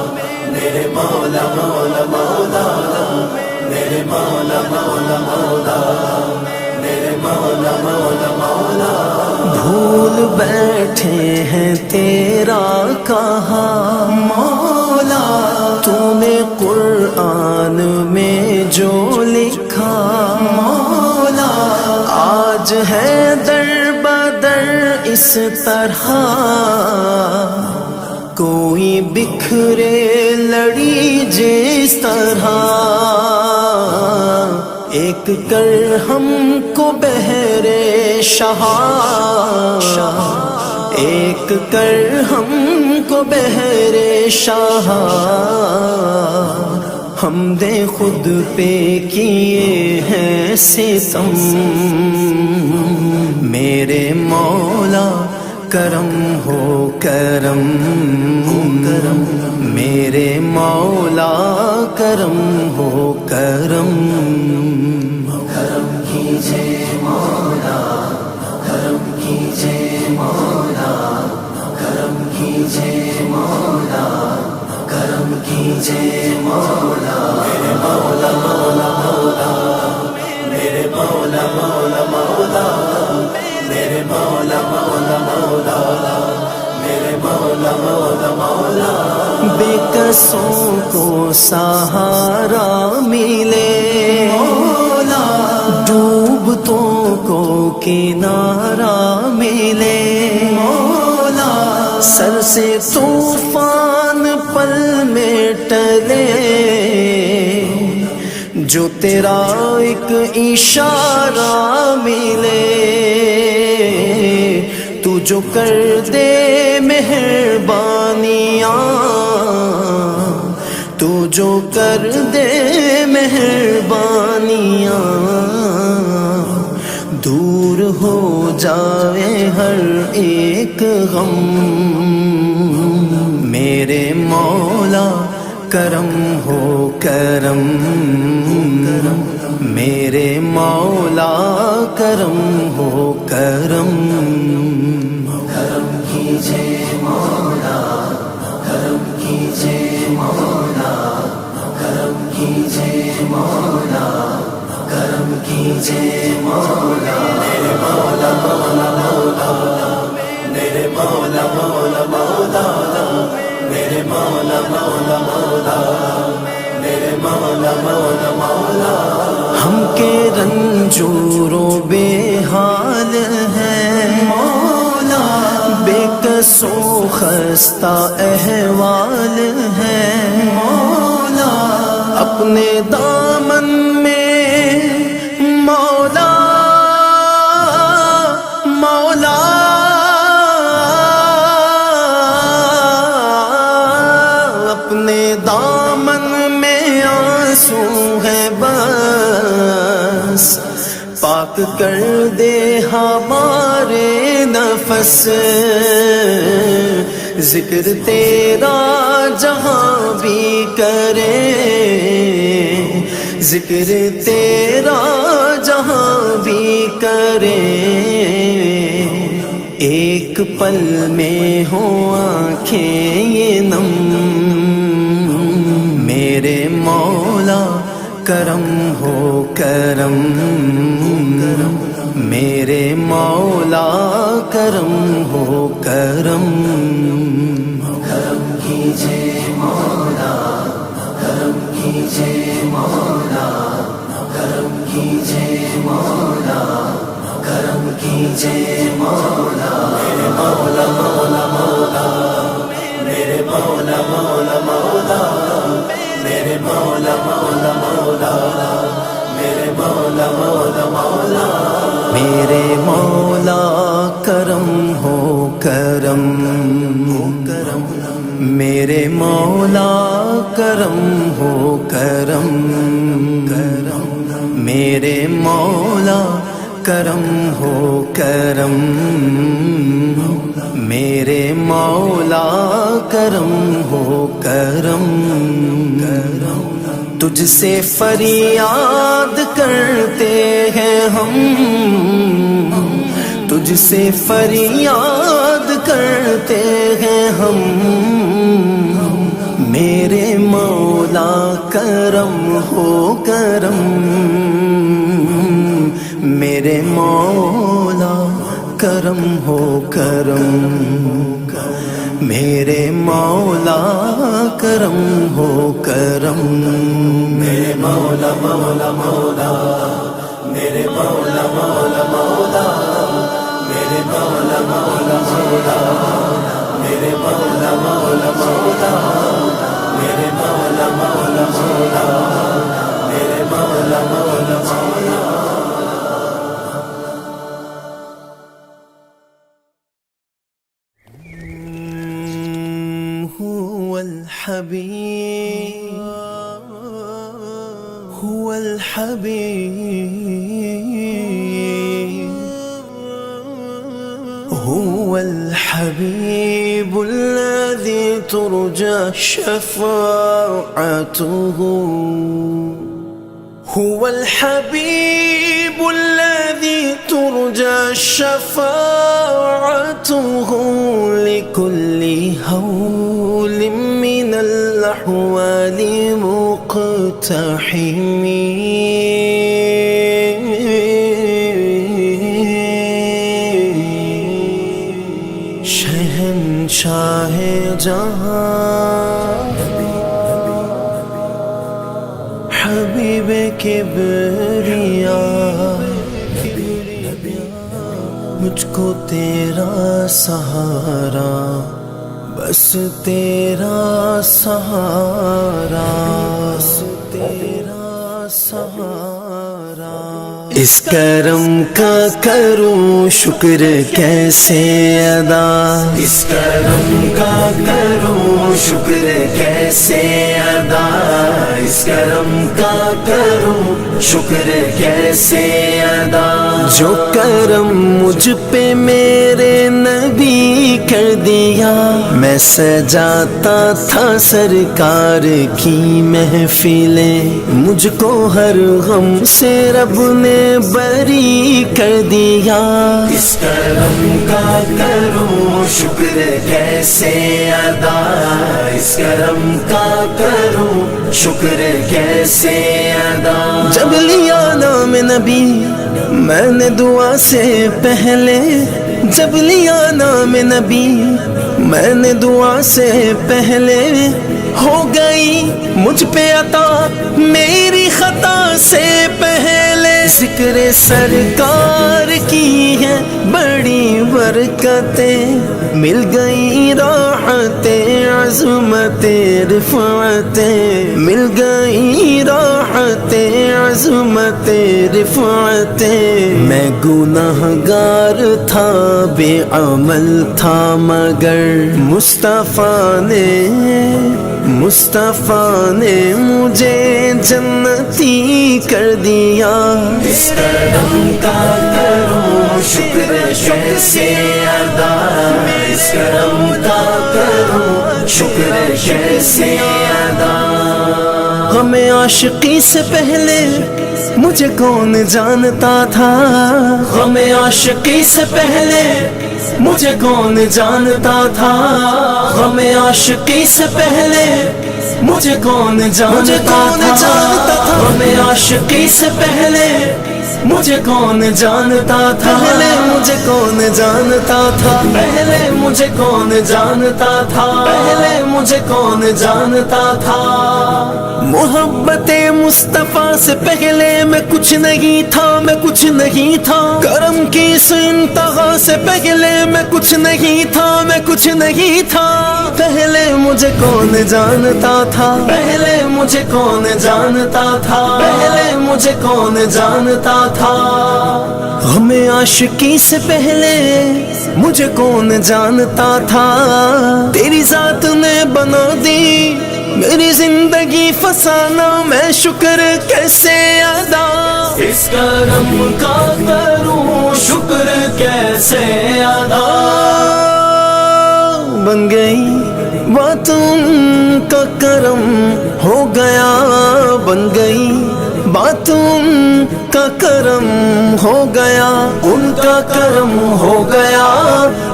میرے مولا مولا مولا میرے مولا مولا مولا میرے مولا مولا مولا بھول بیٹھے ہیں تیرا کہا مولا تو نے قرآن میں جو لکھا مولا آج ہے در بدر اس طرح کوئی بکھرے لڑی جس طرح ایک کر ہم کو بہرے شاہ ایک کر ہم کو بہرے شاہ ہم دے خود پہ کیے ہیں ستم میرے مولا کرم ہو کرم کرم میرے مولا کرم ہو کرم کرم کیجئے مولا کرم کیجئے مولا کرم کیجئے مولا کرم کیجئے مولا میرے مولا مولا مولا میرے مولا مولا مولا میرے مولا مولا مولا میرے مولا مولا مولا بے کسوں کو سہارا ملے مولا ڈوبتوں کو کنارہ ملے مولا سر سے طوفان پل میں ٹلے جو تیرا ایک اشارہ ملے تو جو کر دے مہربانیاں جو کر دے مہربانیاں، دور ہو جائے ہر ایک غم۔ میرے مولا کرم ہو کرم، میرے مولا کرم ہو کرم۔ کرم کیجے مولا، کرم کیجے مولا، کرم کیجے مولا، کرم کیجے مولا۔ میرے مولا مولا مولا، میرے مولا مولا مولا، میرے مولا مولا مولا، میرے مولا مولا مولا۔ ہم کے رنجور و بے حال ہیں مولا، بے کس و خستہ احوال ہیں مولا، اپنے دامن میں مولا مولا اپنے دامن میں آنسو ہے بس، پاک کر دے ہمارے نفس، ذکر تیرا جہاں بھی کرے، ذکر تیرا جہاں بھی کرے، ایک پل میں ہو آنکھیں یہ نم۔ میرے مولا کرم ہو کرم، میرے مولا کرم ہو کرم۔ کرم کیجے مولا، کرم کیجے مولا، کرم کیجے مولا، کرم کیجے مولا۔ میرے مولا مولا مولا، میرے مولا مولا مولا، میرے مولا مولا مولا، میرے مولا مولا مولا۔ میرے مولا کرم ہو کرم، میرے مولا کرم ہو کرم، میرے مولا کرم ہو کرم، میرے مولا کرم ہو کرم۔ تجھ سے فریاد کرتے ہیں ہم، تجھ سے فریاد کرتے ہیں ہم، میرے مولا کرم ہو کرم، میرے مولا کرم ہو کرم، میرے مولا کرم ہو کرم۔ میرے مولا مولا مولا، میرے مولا مولا مولا، میرے مولا مولا مولا، میرے مولا مولا مولا، میرے مولا مولا مولا، میرے مولا مولا مولا۔ هو الحبيب، هو الحبيب، هو الحبيب الذي ترجى شفاعته، هو الحبيب الذي ترجى شفاعته، لكل هول من الأحوال مقتحم، شہنشاہ جہاں حبیب کبریاء، مجھ کو تیرا سہارا، بس تیرا سہارا، بس تیرا سہارا۔ اس کرم کا کروں شکر کیسے ادا، اس کرم کا کروں شکر کیسے ادا اس کرم کا کروں شکر کیسے ادا جو کرم مجھ پہ میرے نبی کر دیا میں سجاتا تھا سرکار کی محفلیں مجھ کو ہر غم سے رب نے بری کر دیا اس کرم کا کروں شکر کیسے ادا اس کرم کا کروں شکر کیسے ادا جب لیا نام نبی میں نے دعا سے پہلے جب لیا نام نبی میں نے دعا سے پہلے ہو گئی مجھ پہ عطا میری خطا سے پہلے ذکر سرکار کی ہے بڑی برکتیں مل گئی راحتیں عظمتیں رفعتیں مل گئی راحتیں عظمتیں رفعتیں میں گناہگار تھا بے عمل تھا مگر مصطفیٰ نے مجھے جنتی کر دیا اس کرم کا کروں شکر کیسے ادا اس کرم کا کروں شکر کیسے ادا ہمیں عاشقی سے پہلے مجھے کون جانتا تھا ہمیں عاشقی سے پہلے مجھے کون جانتا تھا ہمیں عاشقی سے پہلے مجھے کون جانتا تھا ہمیں عاشقی سے پہلے مجھے کون جانتا تھا پہلے مجھے کون جانتا تھا پہلے مجھے کون جانتا تھا پہلے مجھے کون جانتا تھا محبت مصطفیٰ سے پہلے میں کچھ نہیں تھا میں کچھ نہیں تھا کرم کی اس انتہا سے پہلے میں کچھ نہیں تھا میں کچھ نہیں تھا پہلے مجھے کون جانتا تھا پہلے مجھے کون جانتا تھا پہلے مجھے کون جانتا تھا ہمیں عاشقی سے پہلے مجھے کون جانتا تھا تیری ذات نے بنا دی میری زندگی فسانہ میں شکر کیسے ادا اس کرم کا کروں شکر کیسے ادا بن گئی بات ان کا کرم ہو گیا بن گئی بات ان کا کرم ہو گیا ان کا کرم ہو گیا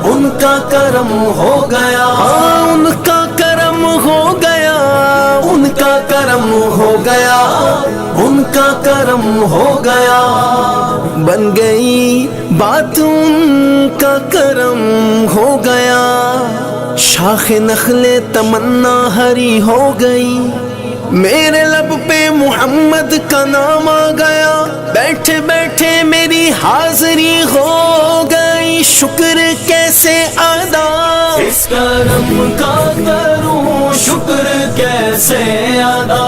ان کا کرم ہو گیا ان کا کرم ہو گیا ان کا کرم ہو گیا ان کا کرم ہو گیا بن گئی بات ان کا کرم ہو گیا شاخ نخل تمنا ہری ہو گئی میرے لب پہ محمد کا نام آ گیا بیٹھے بیٹھے میری حاضری ہو گئی شکر کیسے ادا اس کرم کا کروں شکر کیسے ادا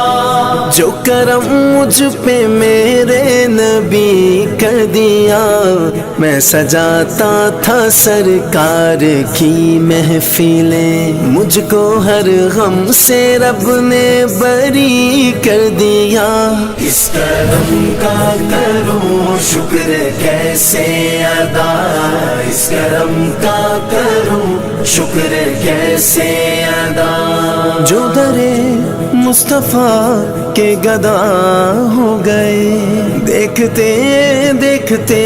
جو کرم مجھ پہ میرے نبی کر دیا میں سجاتا تھا سرکار کی محفلیں مجھ کو ہر غم سے رب نے بری کر دیا اس کرم کا کروں شکر کیسے ادا اس کرم کا کروں شکر کیسے ادا جو درے مصطفیٰ کے گدا ہو گئے دیکھتے دیکھتے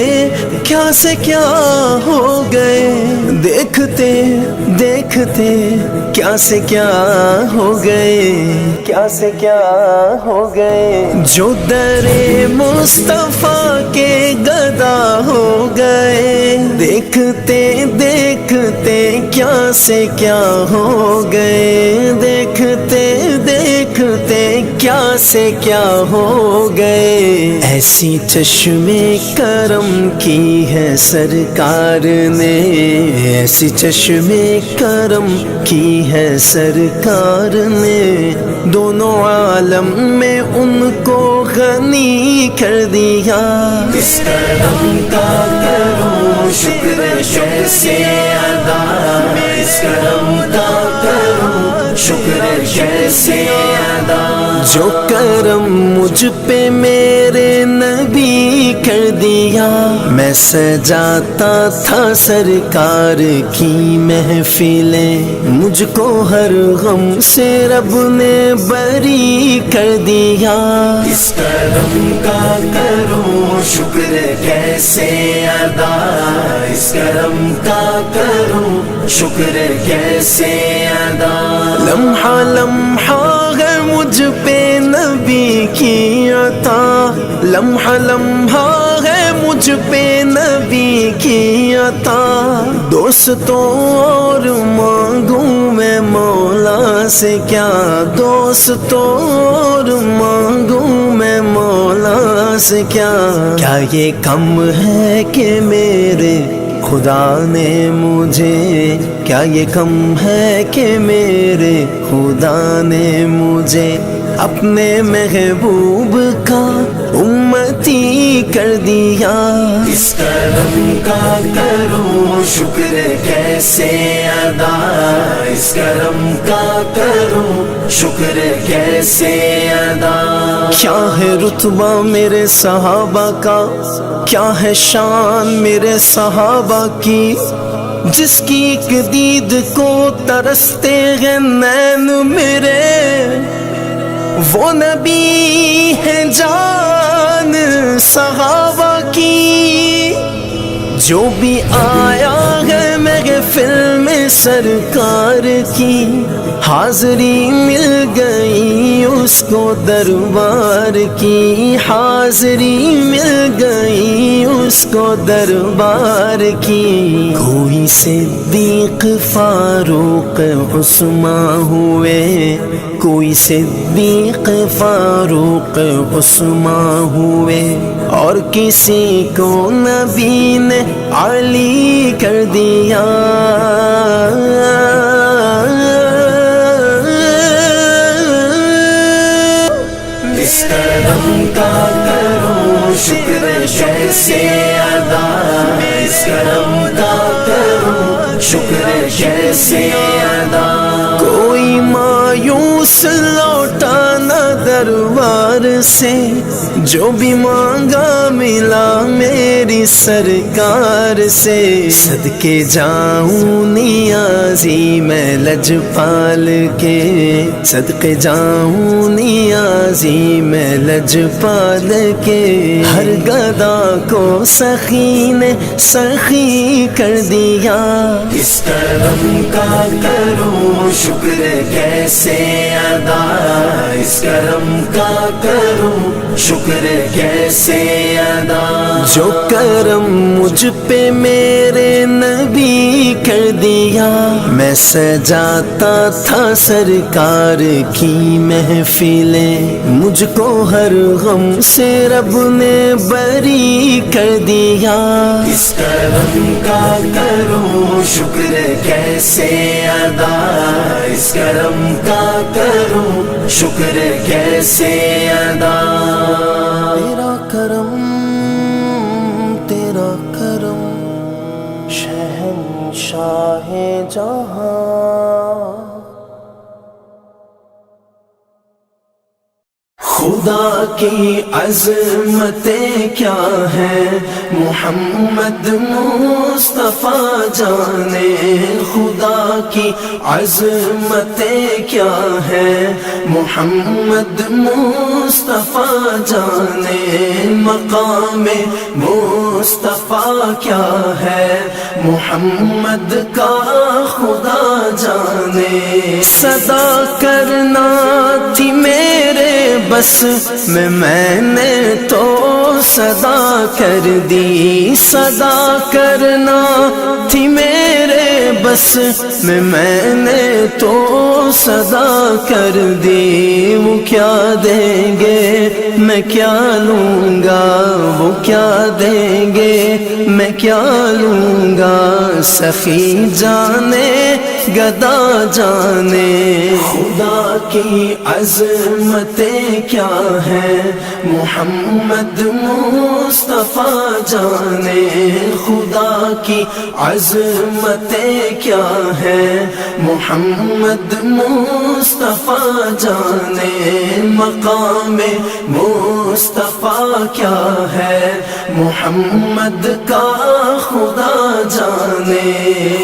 کیا سے کیا ہو گئے دیکھتے دیکھتے کیا سے کیا ہو گئے کیا سے کیا ہو گئے جو درے مصطفیٰ کے گدا ہو گئے دیکھتے دیکھتے کیا سے کیا ہو گئے دیکھتے دیکھتے کیا سے کیا ہو گئے ایسی چشمے کرم کی ہے سرکار نے ایسی چشمے کرم کی ہے سرکار نے دونوں عالم میں ان کو غنی کر دیا اس کرم کا کروں شکر کیسے ادا اس کرم کا کروں شکر کیسے ادا جو کرم مجھ پہ میرے نبی کر دیا میں سجاتا تھا سرکار کی محفلیں مجھ کو ہر غم سے رب نے بری کر دیا اس کرم کا کروں شکر کیسے ادا اس کرم کا کروں شکر کیسے ادا لمحہ لمحہ ہے مجھ پہ نبی کی عطا لمحہ لمحہ ہے مجھ پہ نبی کی عطا دوستوں اور مانگوں میں مولا سے کیا دوستوں اور مانگوں میں مولا سے کیا کیا یہ کم ہے کہ میرے خدا نے مجھے کیا یہ کم ہے کہ میرے خدا نے مجھے اپنے محبوب کا امتی کر دیا اس کرم کا کروں شکر کیسے ادا اس کرم کا کروں شکر کیسے ادا کیا ہے رتبہ میرے صحابہ کا کیا ہے شان میرے صحابہ کی جس کی ایک دید کو ترستے ہیں نین میرے وہ نبی ہے جان صحابہ کی جو بھی آیا ہے محفل میں سرکار کی حاضری مل گئی اس کو دربار کی حاضری مل گئی اس کو دربار کی کوئی صدیق فاروق عثمان ہوئے کوئی صدیق فاروق عثمان ہوئے اور کسی کو نبی نے علی کر دیا اس کرم کا کروں شکر کیسے ادا اس کرم کا کروں شکر کیسے ادا کوئی مایوس لوٹا نہ دربار سے جو بھی مانگا ملا میری سرکار سے صدقے جاؤں نیازی میں لجپال کے صدقے جاؤں نیازی میں لجپال کے ہر گدا کو سخی نے سخی کر دیا اس کرم کا کروں شکر کیسے ادا اس کرم کا کروں شکر کیسے ادا جو کرم مجھ پہ میرے نبی کر دیا میں سجاتا تھا سرکار کی محفلیں مجھ کو ہر غم سے رب نے بری کر دیا اس کرم کا کروں شکر کیسے ادا اس کرم کا کروں شکر کیسے ادا تیرا کرم تیرا کرم شہنشاہ جہاں خدا کی عظمتیں کیا ہیں محمد مصطفیٰ جانے خدا کی عظمتیں کیا ہیں محمد مصطفیٰ جانے مقام مصطفیٰ کیا ہے محمد کا خدا جانے صدا کرنا تھی میرے بس میں نے تو صدا کر دی صدا کرنا تھی میرے بس میں نے تو صدا کر دی وہ کیا دیں گے میں کیا لوں گا وہ کیا دیں گے میں کیا لوں گا سخی جانے گدا جانے خدا کی عظمتیں کیا ہے محمد مصطفیٰ جانے خدا کی عظمتیں کیا ہے محمد مصطفیٰ جانے مقام مصطفیٰ کیا ہے محمد کا خدا جانے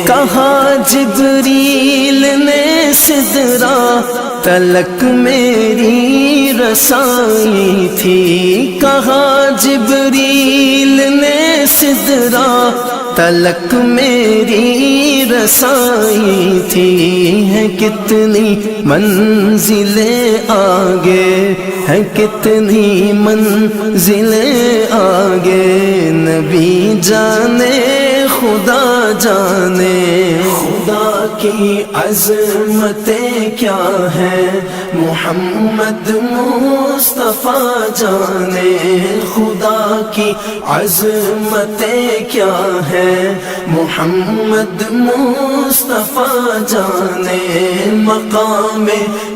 کہا جبریل نے سدرا تلک میری رسائی تھی کہا جبریل نے سدرا تلک میری رسائی تھی ہے کتنی منزلیں آگے ہے کتنی منزلیں آگے نبی جانے خدا جانے خدا کی عظمتیں کیا ہے محمد مصطفیٰ جانے خدا کی عظمتیں کیا ہے محمد مصطفیٰ جانے مقام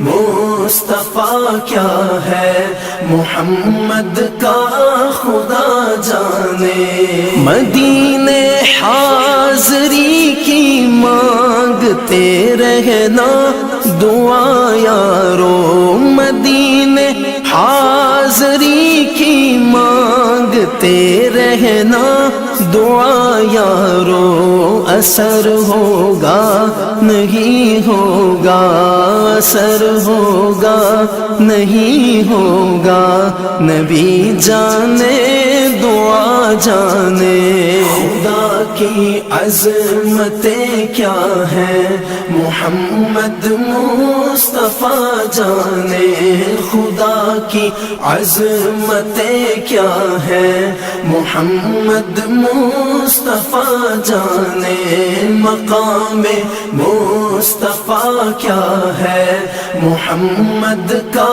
مصطفیٰ کیا ہے محمد کا خدا جانے مدینے حاضری کی مانگتے رہنا دعا یارو مدینے حاضری کی مانگتے رہنا دعا یارو اثر ہوگا نہیں ہوگا اثر ہوگا نہیں ہوگا نبی جانے دعا جانے خدا کی عظمتیں کیا ہے محمد مصطفیٰ جانے خدا کی عظمتیں کیا ہے محمد مصطفیٰ جانے مقام مصطفیٰ کیا ہے محمد کا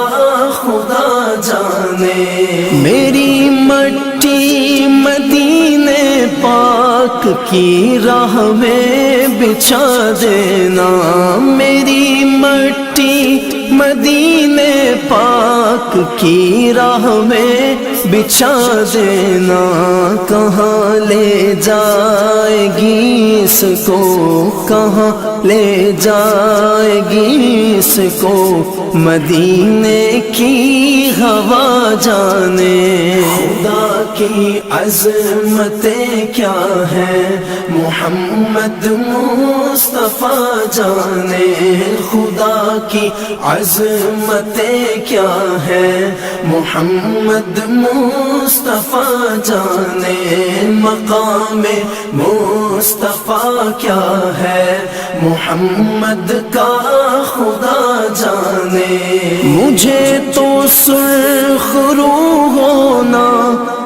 خدا جانے میری مٹی مدینے پاک کی راہ میں بچھا دینا میری مٹی مدینے پاک کی راہ میں بچھا دینا کہاں لے جائے گی اس کو کہاں لے جائے گی اس کو مدینے کی ہوا جانے خدا کی عظمتیں کیا ہے محمد مصطفیٰ جانے خدا کی عظمتیں کیا ہے محمد مصطفیٰ جانے مقام مصطفیٰ کیا ہے محمد کا خدا جانے مجھے تو سرخ روح ہونا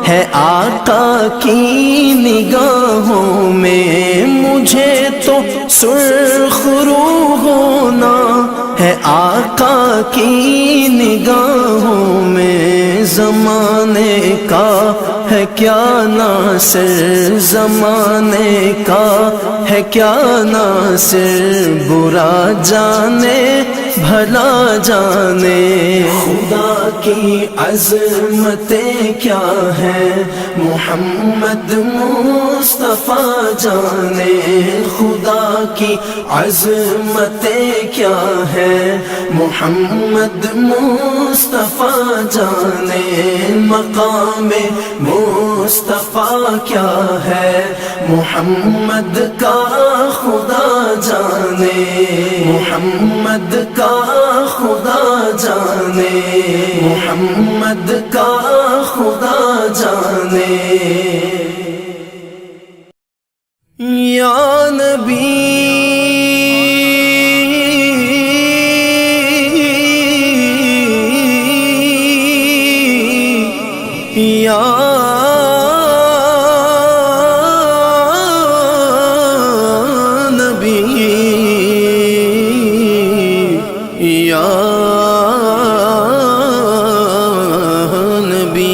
ہے آقا کی نگاہوں میں مجھے تو سرخ روح ہونا ہے آقا کی نگاہوں میں زمانے کا ہے کیا ناصر زمانے کا ہے کیا ناصر برا جانے بھلا جانے خدا کی عظمتیں کیا ہے محمد مصطفیٰ جانے خدا کی عظمتیں کیا ہے محمد مصطفیٰ جانے مقام مصطفیٰ کیا ہے محمد کا خدا جانے محمد کا خدا جانے محمد کا خدا جانے یا نبی یا نبی یا نبی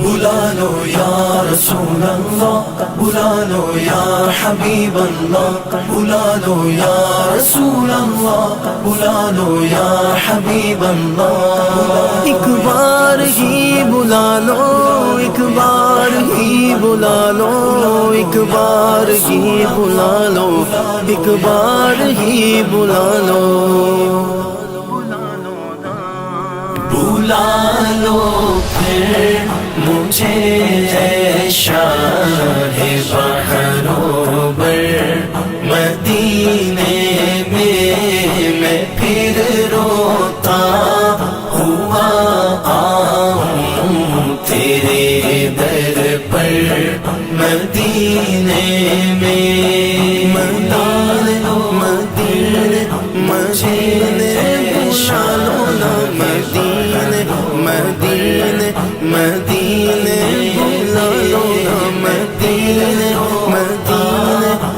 بلا لو یا رسول اللہ بلا لو یا حبیب اللہ بلا لو یا رسول اللہ بلا لو یا حبیب اللہ ایک بار ہی بلا لو ایک بار ہی بلا لو ایک بار ہی بلا لو ایک بار ہی بلا لو بلا لو پھر مجھے اے شاہ بحروں بر مدینے میں پھر روتا ہوا آؤں تیرے در پر مدینے میں مدینے مدینے مدینے بلا لو نا مدینے مدینے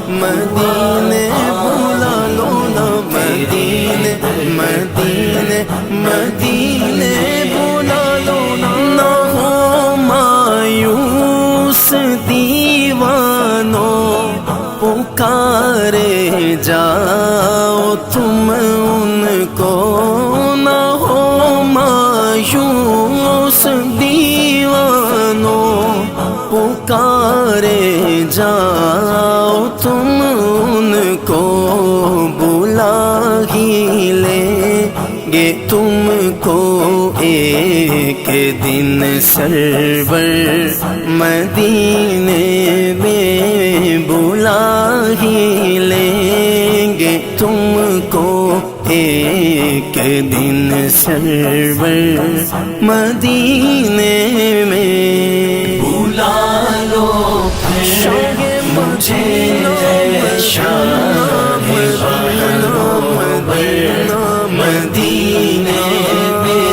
مدینے بلا لو نا مدینے مدینے مدینے بلا لو نا ہو مایوس دیوانوں پکارے جاؤ تم ان کو نہ ہو مایوس دیوانوں پکارے جاؤ تم ان کو بلا ہی لیں گے تم کو ایک دن سرور مدینے میں بلا ہی لیں گے تم کو ایک دن سرور مدینے میں بلا لو پھر مجھے اے شاہ بحروں بر مدینے میں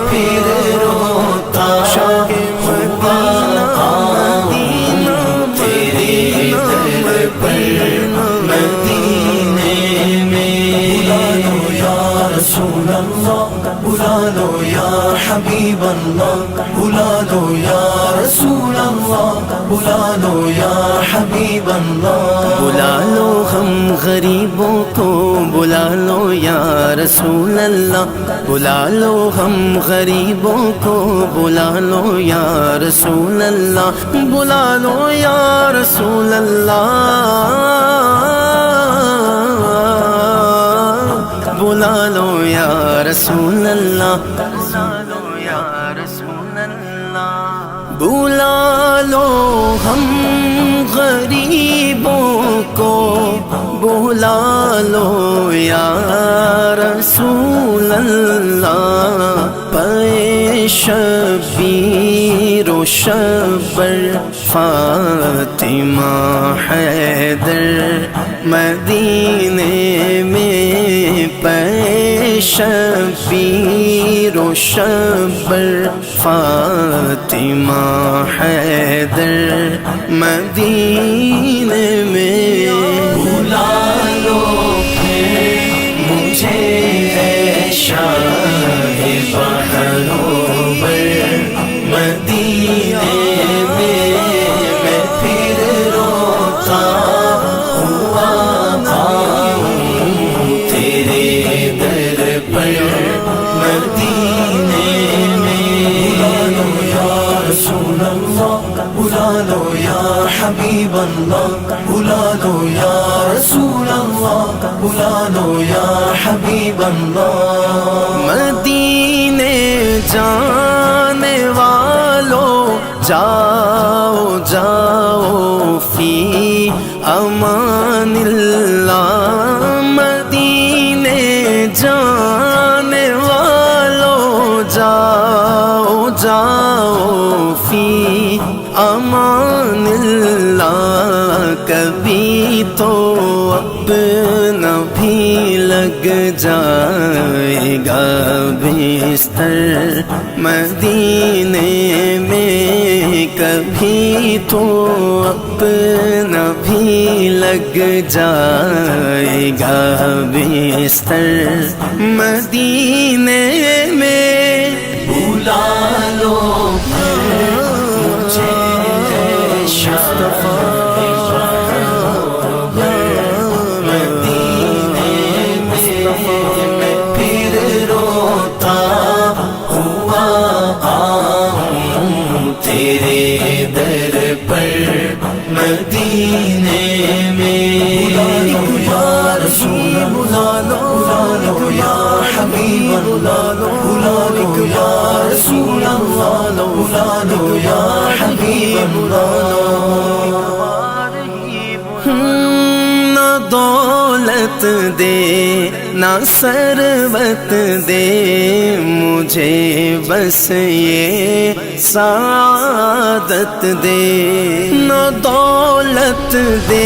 پھر روتا ہوا آؤں تیرے در پر مدینے میں بلا لو یا رسول اللہ بلا لو یا حبیب اللہ بلا لو یا رسول اللہ بلا لو یا حبیب اللہ بلا لو ہم غریبوں کو بلا لو یا رسول اللہ بلا لو ہم غریبوں کو بلا لو یا رسول اللہ بلا لو یا رسول اللہ بلا لو یا رسول اللہ بلا لو ہم غریبوں کو بلا لو یا رسول اللہ پے شبیر و شبر فاطمہ حیدر مدینے میں پے شبیر و شبر فاطمہ حیدر مدینے میں بلا لو پھر مجھے اے شاہ بحروں بر مدینے میں پھر روتا ہوا آؤں تیرے در پر مدینے میں بلا لو یا رسول اللہ بلا لو یا حبیب اللہ بلا لو یا رسول اللہ بلا لو یا حبیب اللہ مدینے جانے والوں جاؤ جاؤ فی امان اللہ مدینے جانے والوں جاؤ جاؤ فی امان اللہ کبھی تو اپنا بھی لگ جائے گا بستر مدینے میں کبھی تو اپنا بھی لگ جائے گا بستر مدینے میں بلا لو مجھے پر مدینے میں یا رسول بلا لو یا حبیب بلا لو یا رسول اللہ بلا لو یا حبیب بلا لو نہ دولت دے نہ ثروت دے مجھے بس یہ سعادت دے نہ دولت دے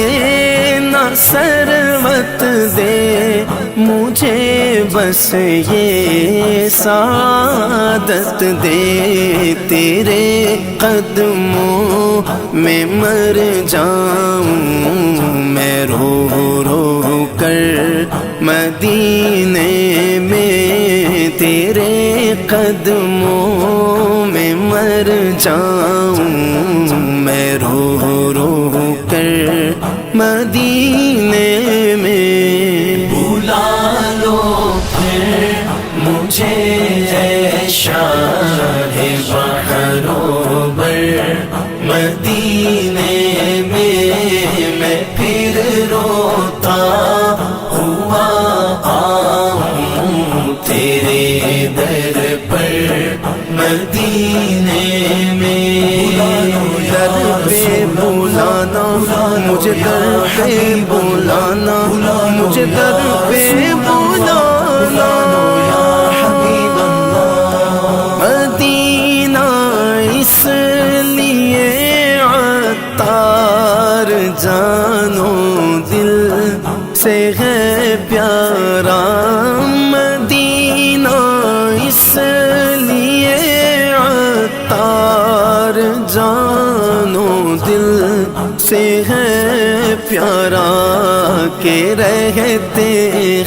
نہ ثروت دے مجھے بس یہ سعادت دے تیرے قدموں میں مر جاؤں میں رو رو کر مدینے میں تیرے قدموں میں مر جاؤں میں رو رو کر مدینے میں بلا لو پھر مجھے اے شاہ بحرو بر مدینے میں پھر روتا ہوا آؤں تیرے در پر مدینے میں در پہ بلانا مجھے در پہ بلانا مجھے در پہ بلانا مدینہ اس لیے عطار جانو دل سے ہے پیارا مدینہ اس لیے عطار جانو دل سے ہے پیارا کہ رہتے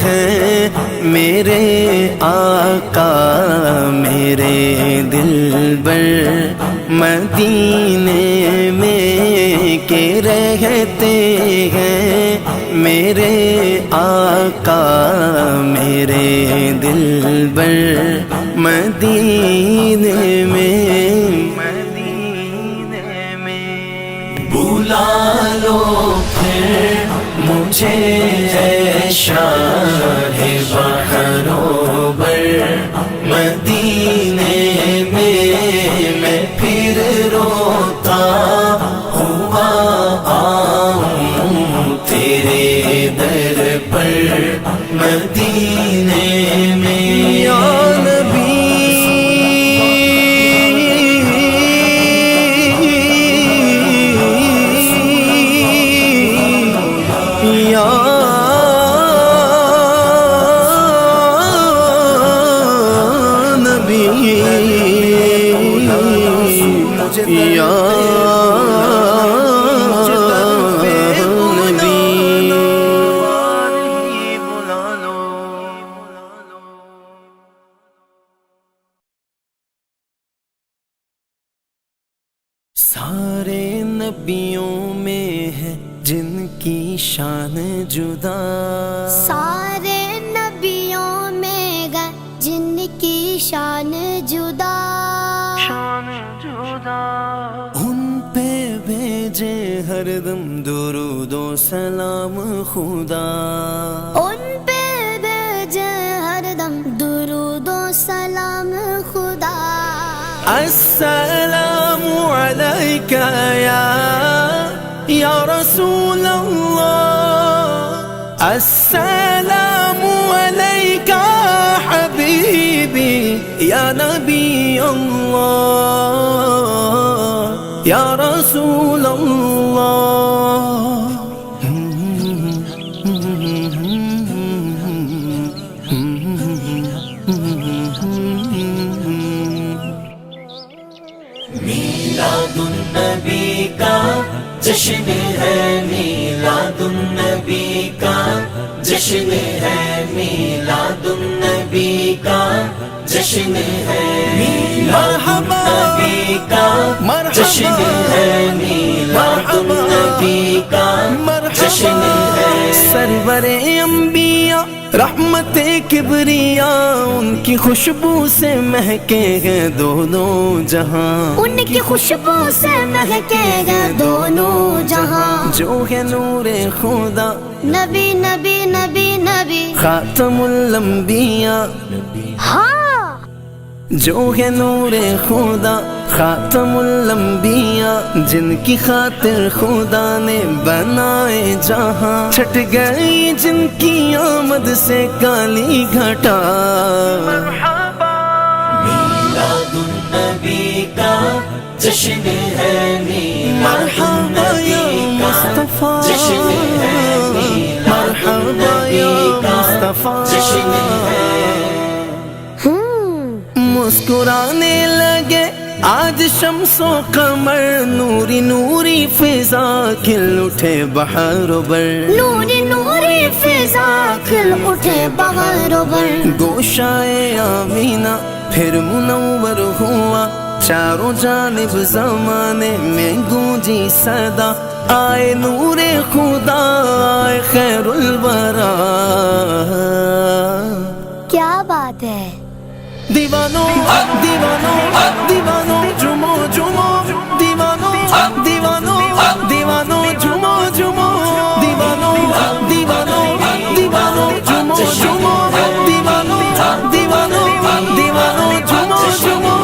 ہیں میرے آقا میرے دل بر مدینے میں کہ رہتے ہیں میرے آقا میرے دل بر مدینے میں بلا لو پھر مجھے اے شاہ بحرو بر مدینے میں پھر روتا ہوا آؤں تیرے در پر مدینے میں یا نبی یا نبی یا سارے نبیوں میں ہے جن کی شان جدا سارے نبیوں میں گئے جن کی شان جدا ان پہ بھیجے ہر دم درود و سلام خدا ان پہ بھیجے ہر دم درود و سلام خدا السلام علیک یا رسول اللہ السلام علیک حبیبی یا نبی اللہ یا رسول اللہ میلاد النبی کا جشن ہے میلاد النبی کا جشن ہے میلاد النبی کا جشن ہے میلاد النبی کا جشن ہے میلاد النبی کا جشن ہے سرورے انبیاء رحمت کبریا ان کی خوشبو سے مہکے ہیں دونوں جہاں ان کی خوشبو سے مہکے گئے دونوں جہاں جو ہے نور خدا نبی نبی نبی نبی خاتم الانبیاء ہاں جو ہے نور خدا خاتم الانبیاء جن کی خاطر خدا نے بنائے جہاں چھٹ گئی جن کی آمد سے کالی گھٹا میلاد النبی کا جشن ہے مرحبا یا مصطفیٰ مرحبا یا مصطفیٰ مسکرانے لگے آج شمس و قمر نوری نوری فضا کھل اٹھے بہار و بر نوری نوری فضا کھل اٹھے بہار و بر گوشائے آمینہ پھر منور ہوا چاروں جانب زمانے میں گونجی صدا آئے نور خدا آئے خیر الورا کیا بات ہے دیوانوں دیوانوں دیوانوں جمو جمو دیوانوں دیوانوں دیوانوں جمو جمو دیوانوں دیوانوں دیوانوں جمو جمو دیوانوں دیوانوں دیوانوں جمو جمو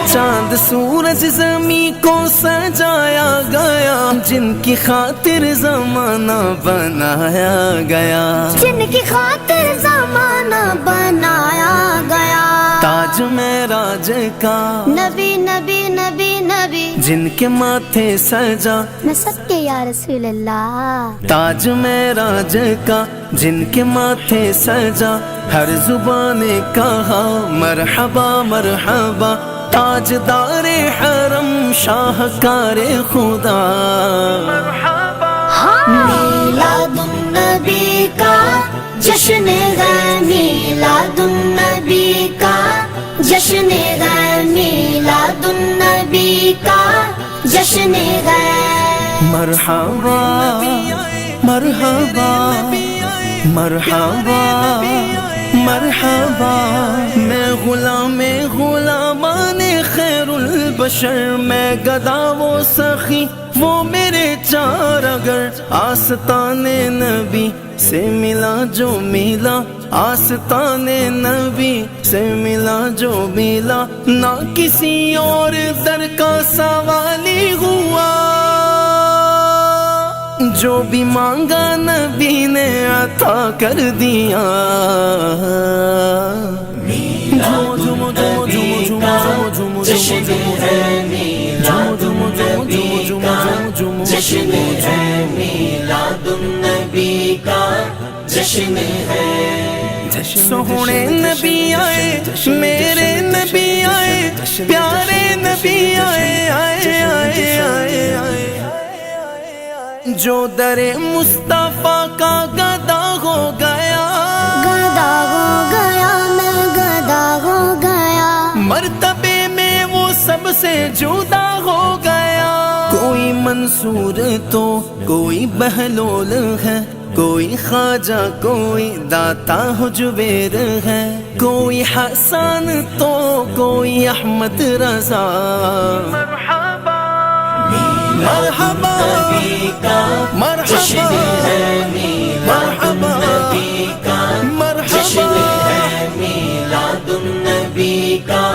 چاند سورج زمین کو سجایا گیا جن کی خاطر زمانہ بنایا گیا جن کی خاطر زمانہ بنایا گیا تاج معراج کا نبی نبی نبی نبی جن کے ماتھے سجا میں سب کے یا رسول اللہ تاج معراج کا جن کے ماتھے سجا ہر زبان نے کہا مرحبا مرحبا تاجدار حرم شاہکار خدا میلاد النبی کا جشن ہے میلاد النبی کا جشن ہے میلاد النبی کا جشن ہے مرحبا مرحبا مرحبا مرحبا میں غلام غلامان خیر البشر میں گدا وہ سخی وہ میرے چار اگر آستان نبی سے ملا جو ملا آستان نبی سے ملا جو ملا نہ کسی اور در کا سوالی ہوا جو بھی مانگا نبی نے عطا کر دیا جھومو جھومو جھومو جھومو جھومو جھومو جھومو جشن ہے میلاد النبی کا جشن ہے سوہنے نبی آئے میرے نبی آئے پیارے نبی آئے آئے آئے آئے آئے جو در مصطفیٰ کا گدا ہو گیا گدا ہو گیا میں گدا ہو گیا مرتبے میں وہ سب سے جدا ہو گیا کوئی منصور تو کوئی بہلول ہے کوئی خواجہ کوئی داتا حجویر ہے کوئی حسن تو کوئی احمد رضا مرحبا مرحبا مرحبا مرحبا میلاد النبی کا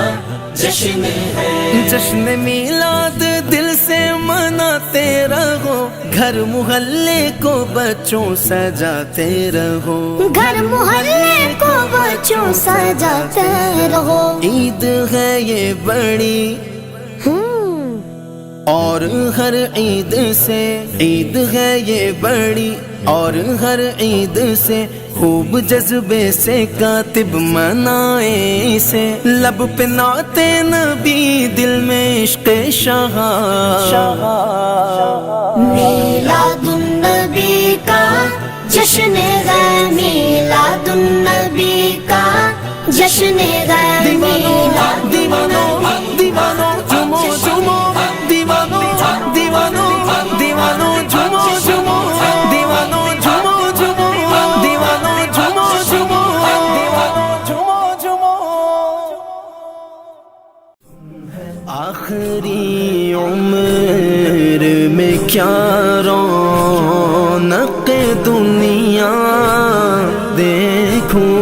جشن ہے جشن میلاد دل سے مناتے رہو گھر محلے کو بچوں سجاتے رہو گھر محلے کو بچوں سجاتے رہو عید ہے یہ بڑی اور ہر عید سے عید ہے یہ بڑی اور ہر عید سے خوب جذبے سے کاتب منائے اسے لب پہ نعت نبی دل میں عشق شاہ میلاد النبی کا جشن ہے میلاد النبی کا جشن ہے میلاد دیوانوں دیوانوں جھومو جھومو دیوانوں دیوانوں دیوانوں جھومو جھومو دیوانوں جھومو جھومو کیا رونق دنیا دیکھوں،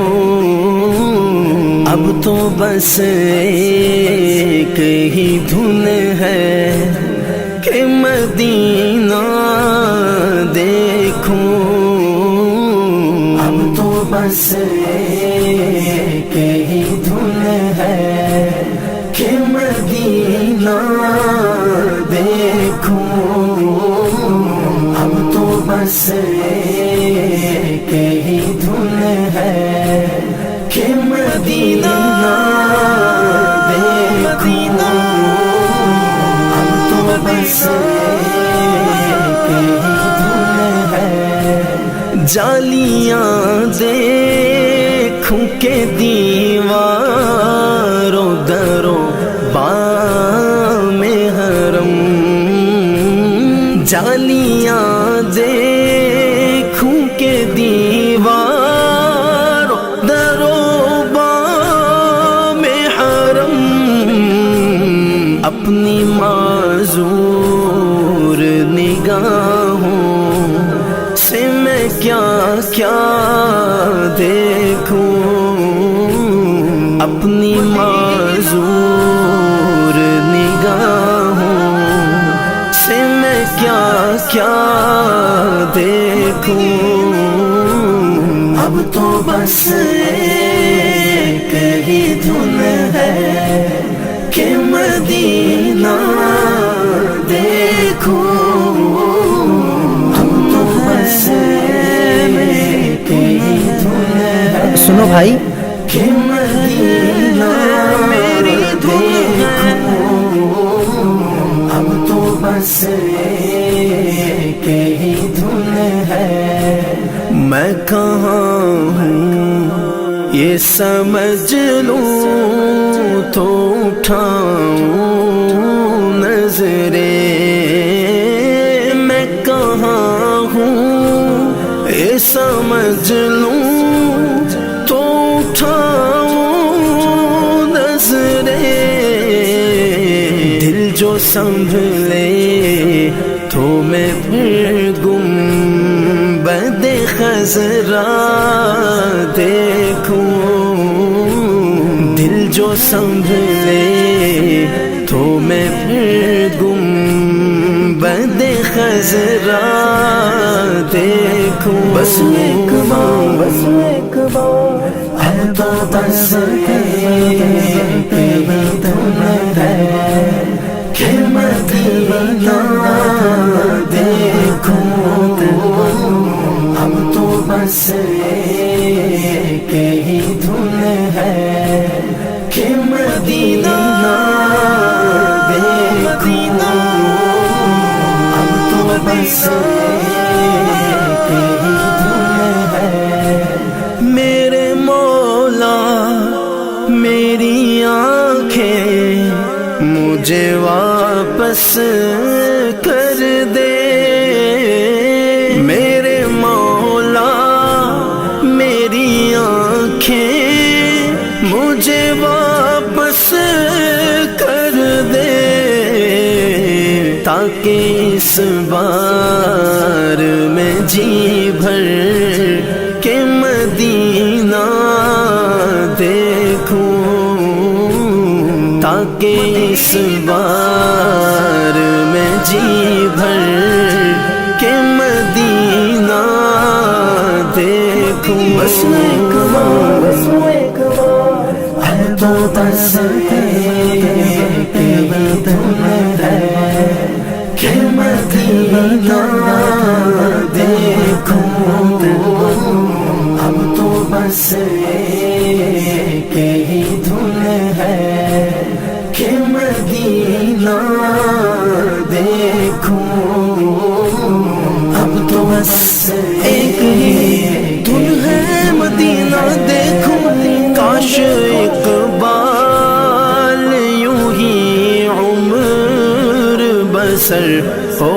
اب تو بس ایک ہی دھن ہے کہ مدینہ دیکھوں، اب تو بس ایک ہی دھن ہے کہ مدینہ دیکھوں، اب تو بس ایک ہی دھن ہے کہ مدینہ دیکھوں، اب تو بس ایک ہی دھن ہے، جالیاں دیکھوں کہ دیواروں دروں بام حرم، جالیاں دیکھوں کہ دیواروں دروں بام حرم، اپنی معذور نگاہوں سے میں کیا کیا دیکھوں، اپنی معذور نگاہوں سے میں کیا کیا دیکھوں، اب تو بس ایک ہی دھن ہے کہ مدینہ دیکھوں، اب تو بس ایک ہی دھن ہے، سنو بھائی، کہ مدینہ میری دیکھوں، اب تو بس ایک ہی دھن ہے، میں کہاں ہوں یہ سمجھ لوں تو اٹھاؤں نظریں، میں کہاں ہوں یہ سمجھ لوں تو اٹھاؤں نظریں، دل جو سنبھلے تو میں پھر گنبد خضرا دیکھوں، دل جو سنبھلے تو میں پھر گنبد خضرا دیکھوں، بس ایک بار، بس ایک بار، اب تو بس ایک ہی دھن ہے کہ مدینہ دیکھوں، اب تو بس ایک ہی دھن ہے کہ مدینہ دیکھوں، اب تو بس ایک ہی دھن ہے، میرے مولا میری آنکھیں مجھے واپس کر دے، میرے مولا میری آنکھیں مجھے واپس کر دے، تاکہ اس بار میں جی بھر کے مدینہ دیکھوں، تاکہ اس بار میں جی بھر کے مدینہ دیکھوں، بس ایک بار، بس ایک بار، اب تو بس ایک ہی دھن ہے کہ مدینہ دیکھوں، اب تو بس ایک ہی دھن ہے کہ مدینہ دیکھوں، اب تو بس ایک ہی دھن ہے مدینہ دیکھوں، کاش اقبال یوں ہی عمر بسر ہو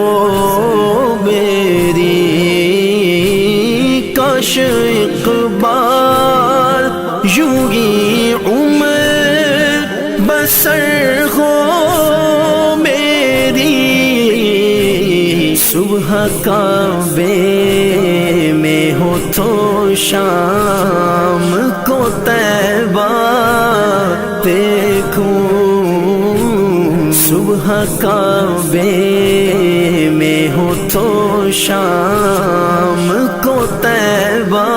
میری، کاش اقبال یوں ہی عمر بسر ہو میری، صبح کعبے میں ہو تو شام کو طیبہ دیکھوں، صبح کعبے میں ہو تو شام کو طیبہ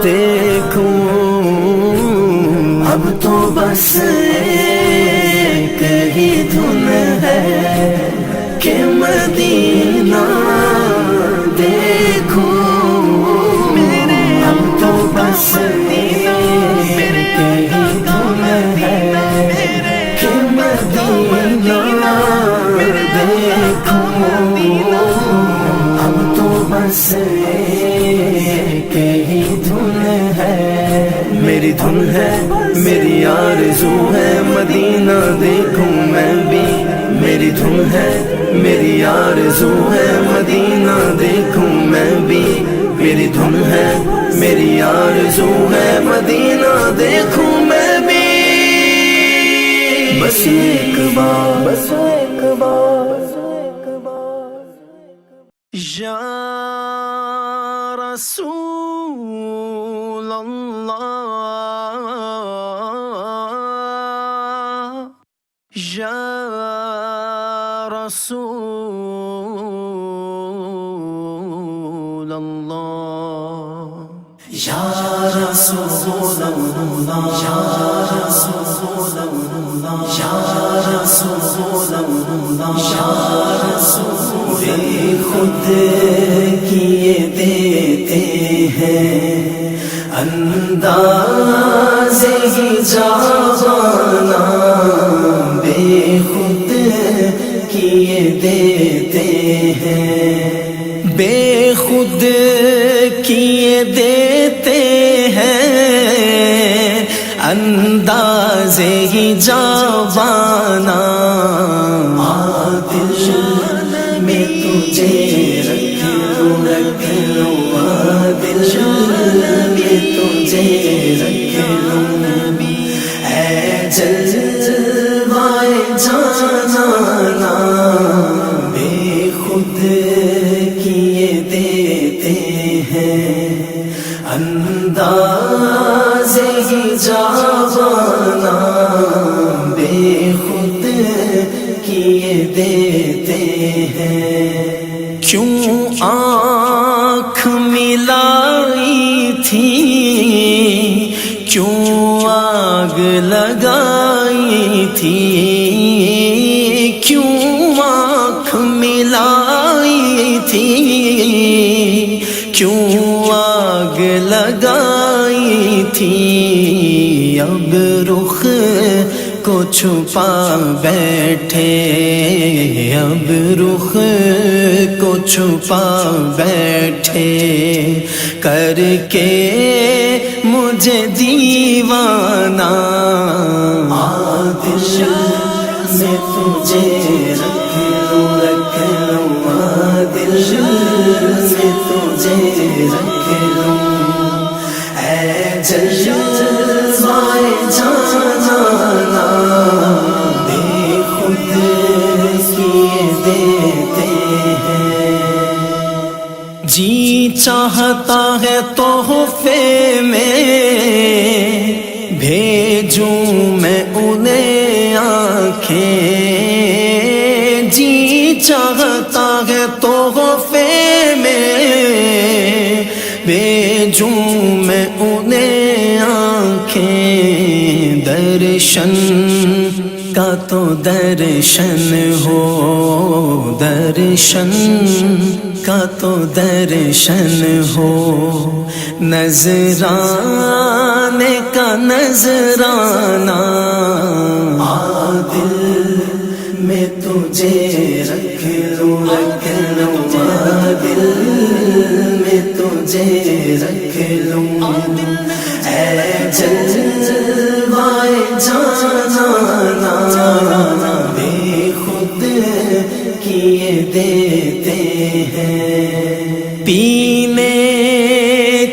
دیکھوں، اب تو بس ایک ہی دھن ہے کہ مدینہ دیکھوں، اب تو بس ایک ہی دھن ہے کہ مدینہ دیکھوں، اب تو بس ایک ہی دھن ہے، میری دھن ہے، میری آرزو ہے مدینہ دیکھوں میں بھی، میری دھن ہے، میری آرزو ہے مدینہ دیکھوں میں بھی، میری دھن ہے، میری آرزو ہے مدینہ دیکھوں میں بھی، بس ایک بار، بس ایک بار، یا رسول اللہ، یا رسول اللہ، یا رسول اللہ، یا رسول اللہ، یا رسول اللہ، یا رسول اللہ، خود کیے دیتے ہیں انداز ہی جاوانا، بے خود کیے دیتے ہیں، بے خود کیے دیتے ہیں انداز ہی جاوانا، دل میں تجھے رکھ لوں، رکھ لوں، دل میں تجھے رکھ لوں، اے جلوائے جانانا، بے خود کیے دیتے ہیں انداز ہی جاوانا، بے خود کیے دیتے ہیں، کیوں آنکھ ملائی تھی، کیوں آگ لگائی تھی، کیوں آنکھ ملائی تھی، کیوں آگ لگائی تھی، اب رخ کو چھپا بیٹھے، اب رخ کو چھپا بیٹھے، کر کے مجھے دیوانہ، دل میں تجھے رکھ لوں، رکھ لوں، دل میں تجھے رکھ لوں، اے جلوائے جانانا، بے خود کیے دیتے ہیں، جی چاہتا ہے تحفے میں بھیجوں میں انہیں آنکھیں، جی چاہتا ہے تحفے میں بھیجوں میں انہیں آنکھیں، درشن کا تو درشن ہو، درشن کا تو درشن ہو، نذرانے کا نذرانہ، دل میں تجھے رکھ لوں، رکھ لوں، دل میں تجھے رکھ لوں، اے جلوائے جانانا، بے خود کیے دیتے ہیں، پینے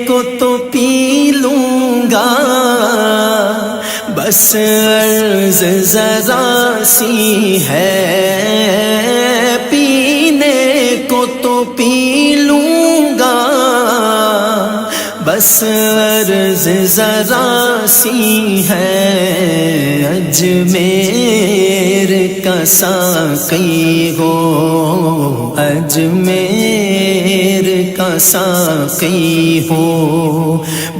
کو تو پی لوں گا، بس عرض ذرا سی ہے، پینے بس عرض ذرا سی ہے اجمیر کا ساقی ہو، اجمیر کا ساقی ہو،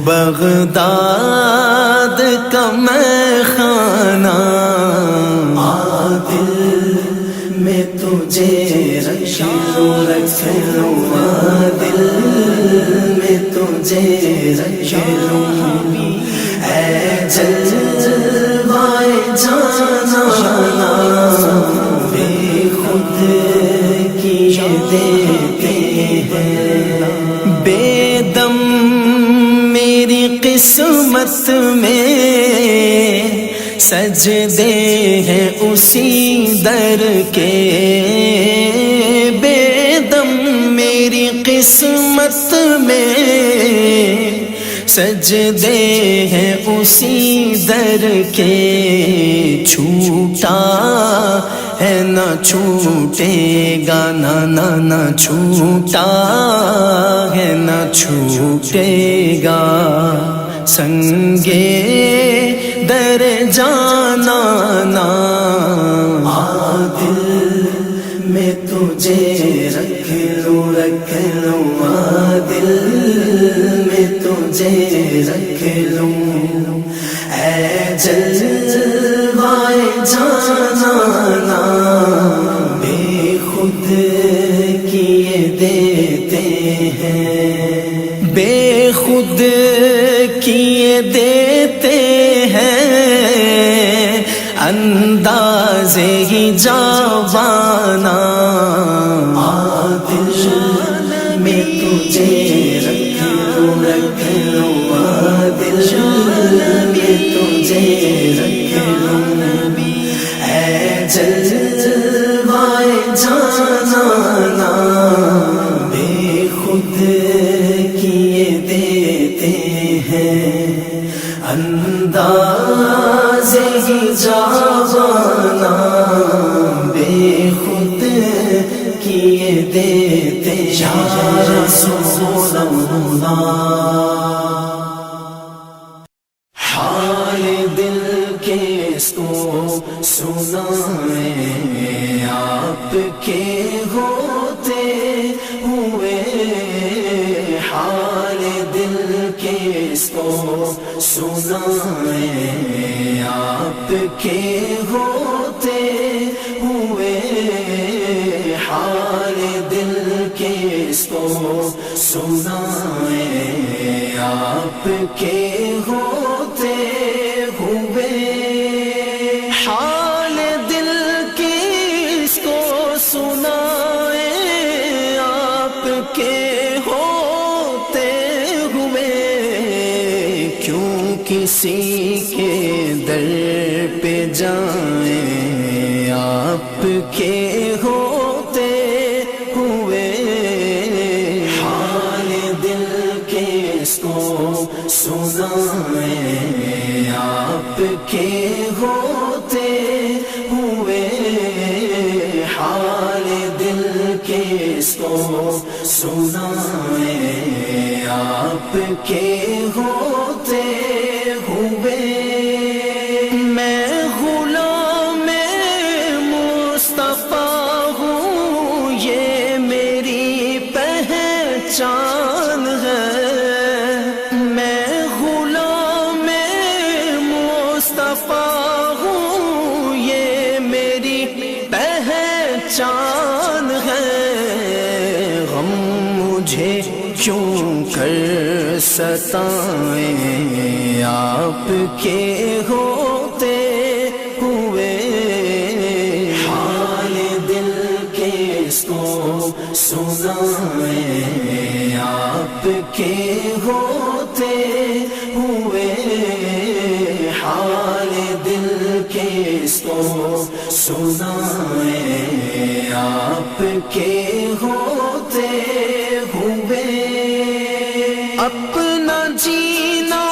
بغداد کا میخانہ دل میں تجھے رکھ لوں دل میں تجھے رکھ لوں اے جلوائے جانا بے خود کیے دیتے ہیں، بے دم میری قسمت میں سجدے ہیں اسی در کے، بے دم میری قسمت میں سجدے ہیں اسی در کے، چھوٹا ہے نہ چھوٹے گا، نہ چھوٹا ہے نہ چھوٹے گا، سنگے در جانا دل میں تجھے رکھ لوں دل میں تجھے رکھ لوں اے جلوائے جانا بے خود کیے دیتے ہیں، بے خود کیے دیتے ہیں، انداز ہی جاوانا دل میں تجھے رکھ لوں دل میں تجھے رکھ لوں اے جلوائے جانا بے خود کیے دیتے ہیں، انداز ہی جاوانا بے خود کیے دیتے یا رسول اللہ، حال دل کے اس کو سنائیں آپ کے ہوتے ہوئے، حال دل کے اس کو سنائیں آپ کے ہوتے ہوئے، حال دل کے اس کو سنائیں آپ کے ہوتے ہوئے، حال دل کس کو سنائیں آپ کے ہوتے ہوئے، کیوں کسی کے در پہ جائیں آپ کے ہوتے ہوئے، حال دل کے اس کو سنائیں آپ کے ہوتے ہوئے، حال دل کے اس کو سنائیں آپ کے ہوتے ہوئے، میں غلام مصطفیٰ ہوں یہ میری پہچان ہے، میں غلام مصطفیٰ ہوں یہ میری پہچان ہے، غم مجھے کیوں کر ستائیں آپ کے ہوتے ہوئے، حال دل کے اس کو سنائیں آپ کے ہوتے ہوئے، حال دل کے اس کو سنائیں آپ کے ہوتے ہوئے، اپنا جینا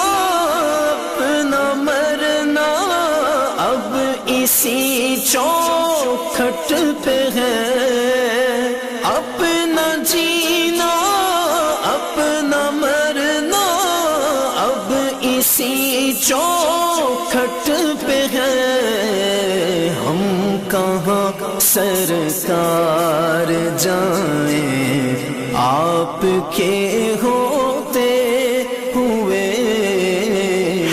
اپنا مرنا اب اسی چوکھٹ پہ ہے، اپنا جینا اپنا مرنا سرکار جائیں آپ کے ہوتے ہوئے،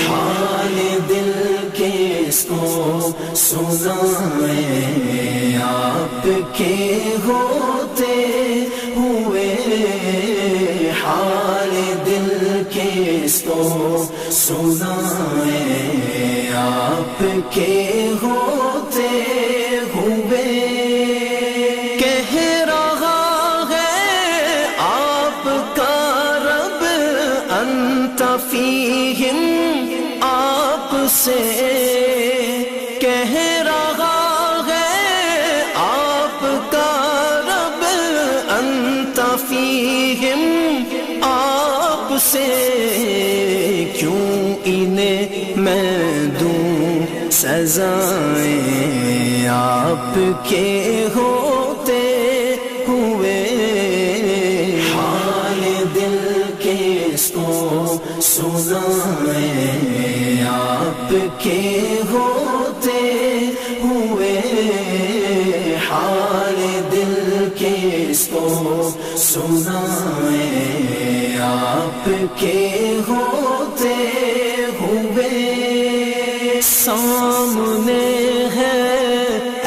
حال دل کس کو سنائیں آپ کے ہوتے ہوئے، حال دل کس کو سنائیں آپ کے ہوتے ہوئے، کہہ رہا ہے آپ کا رب انت فیہم آپ سے، کہہ رہا ہے آپ کا رب انت فیہم آپ سے، کیوں انہیں میں دوں سزائیں آپ کے ہوتے ہوئے، حال دل کس کو سنائیں آپ کے ہوتے ہوئے، حال دل کس کو سنائیں آپ کے ہوتے ہوئے، سامنے ہے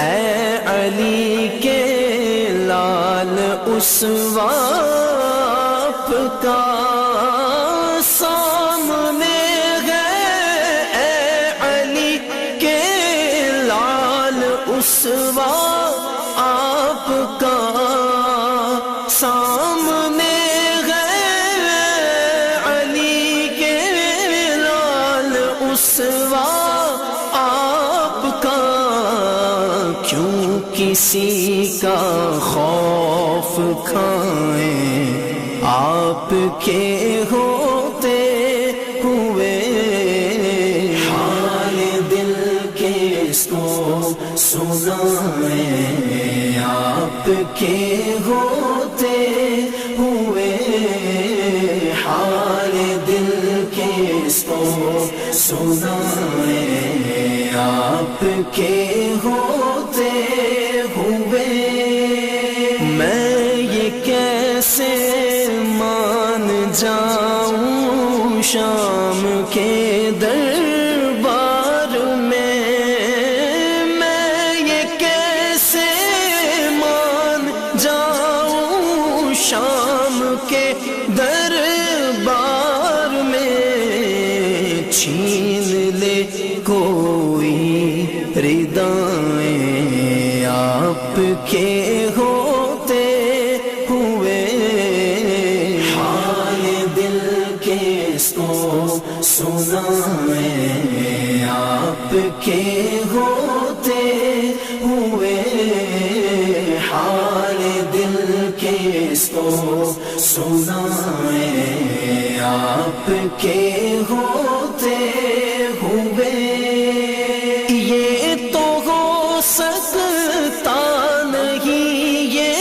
اے علی کے لال اسوہ آپ کا، سامنے ہے اے علی کے لال اسوہ آپ کا، سامنے ہے علی کے لال اسوہ آپ کا، کیوں کسی کا خوف کھائیں آپ کے ہوتے ہوئے، حال دل کس کو سنائیں آپ کے ہوتے ہوئے، حال دل کس کو سنائیں آپ کے ہوتے ہوئے، میں یہ کیسے مان جاؤں شام کے دربار میں، میں یہ کیسے مان جاؤں شام کے دربار میں، چھین لے کوئی ردائیں آپ کے ہوتے ہوئے، حال دل کس کو سنائیں آپ کے ہوتے ہوئے، حال دل کس کو سنائیں آپ کے ہوتے ہوئے، یہ تو ہو سکتا نہیں، یہ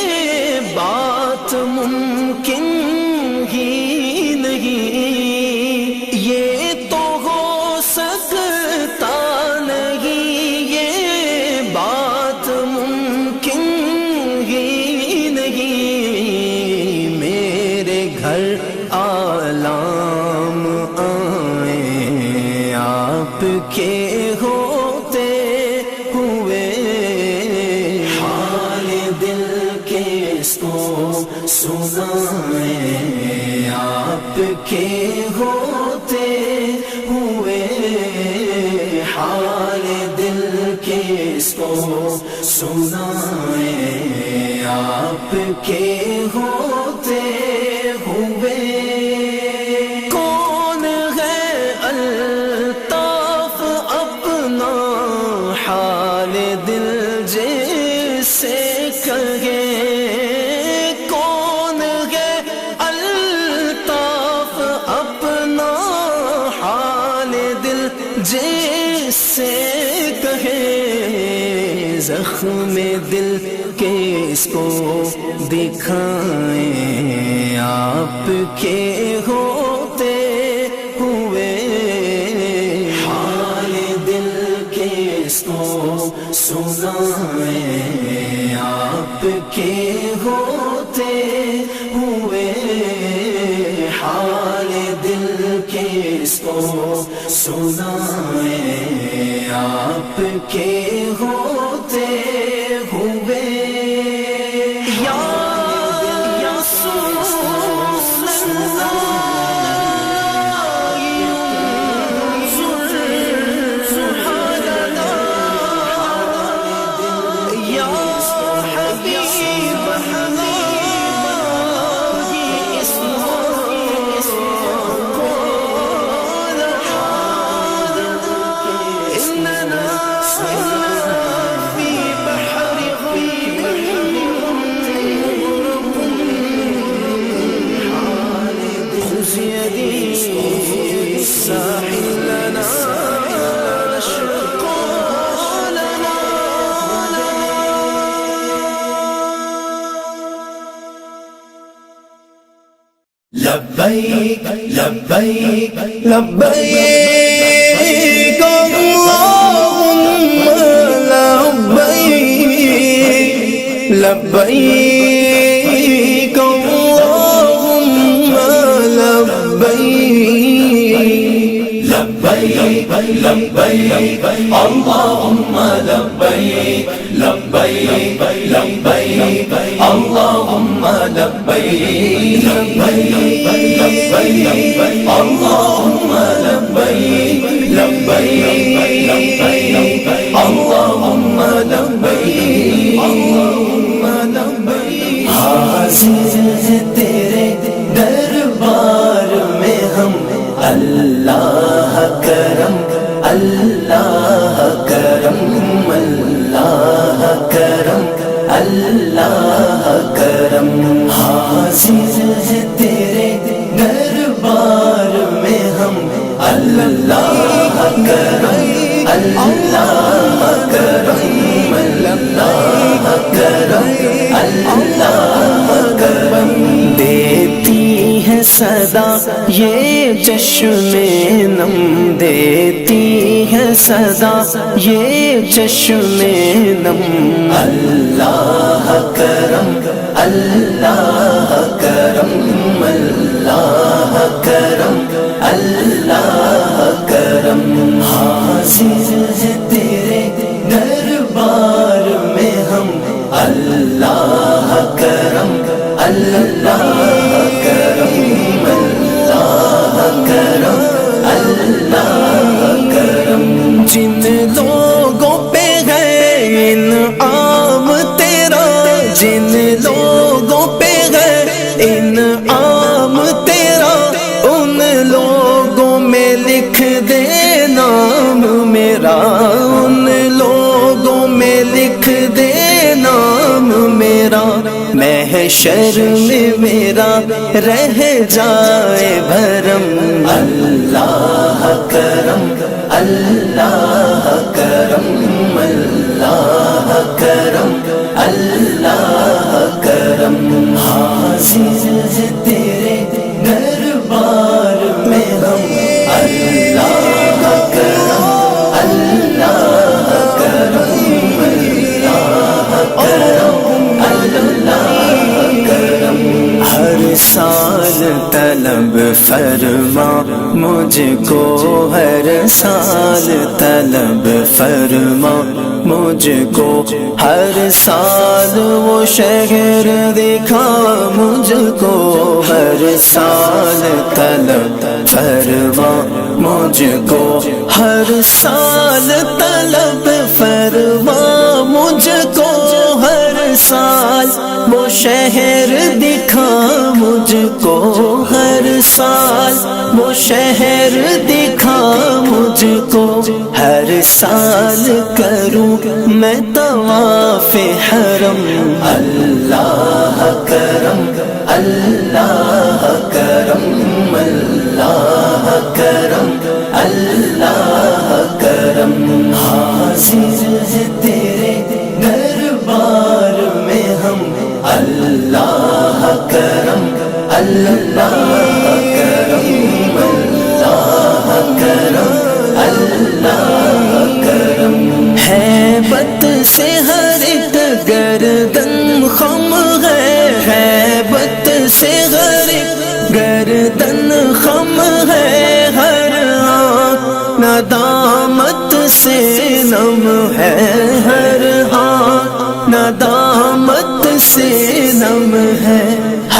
بات ممکن ہی نہیں، یہ تو ہو سکتا نہیں، یہ بات ممکن ہی نہیں، میرے گھر آلام آئیں آپ کے ہوتے ہوئے، حال دل کس کو سنائیں آپ کے ہوتے ہوئے، حال دل کس کو سنائیں آپ کے ہوتے ہوئے، کون ہے الطاف اپنا حال دل جیسے کہے، کون ہے الطاف اپنا حال دل جیسے کہے، زخم دل کس کو دکھائیں آپ کے ہوتے ہوئے، حال دل کس کو سنائیں سنائیں آپ کے ہوتے ہوئے یا رسول لبیک لبیک لبیک اللہم لبیک لبیک اللہم لبیک لبیک لبیک اللہم لبیک لبیک لبیک اللہم لبیک لبیک لبیک اللہم لبیک لبیک لبیک اللہم لبیک اللہم لبیک حاضر ہے تیرے دربار میں ہم اللہ کرم اللہ کرم اللہ کرم اللہ کرم حاضر ہے تیرے دربار میں ہم اللہ کرم اللہ کرم اللہ کرم اللہ کرم دیتی ہے صدا یہ چشم نم دیتی ہے صدا یہ چشم نم اللہ کرم اللہ کرم اللہ کرم اللہ کرم حاضر ہے تیرے دربار میں ہم اللہ کرم اللہ کرم اللہ کرم اللہ کرم جن لوگوں پہ ہے انعام تیرا جن لوگوں پہ ہے انعام تیرا ان لوگوں میں لکھ دے نام میرا ان لوگوں میں لکھ دے نام میرا محشر میں میرا رہ جائے بھرم اللہ کرم اللہ کرم اللہ کرم اللہ کرم حاضر ہے تیرے دربار میں ہم اللہ کرم اللہ کرم اللہ کرم اللہ کرم ہر سال طلب فرما مجھ کو ہر سال طلب فرما مجھ کو ہر سال وہ شہر دکھا مجھ کو ہر سال طلب فرما مجھ کو ہر سال طلب فرما مجھ کو ہر سال وہ شہر دکھا مجھ کو ہر سال وہ شہر دکھا مجھ کو ہر سال کروں میں طواف حرم اللہ کرم اللہ کرم اللہ کرم اللہ کرم حاضر ہے تیرے دربار میں ہم اللہ کرم اللہ کرم اللہ کرم اللہ کرم ہیبت سے ہر ایک گردن خم ہے ہیبت سے ہر ایک گردن خم ہے ہر آنکھ نم ہے ہر ہاتھ، ندامت سے نم ہے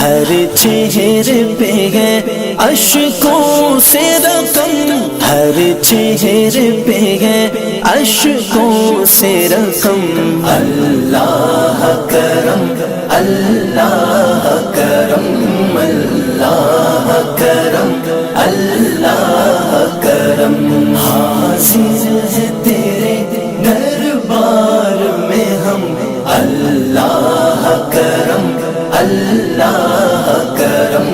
ہر چہرے پہ ہے اشکوں سے رقم، ہر چہرے پہ ہے اشکوں سے رقم۔ اللہ کرم، اللہ کرم، اللہ کرم، اللہ کرم۔ حاضر ہے تیرے دربار میں ہم، اللہ کرم، اللہ کرم،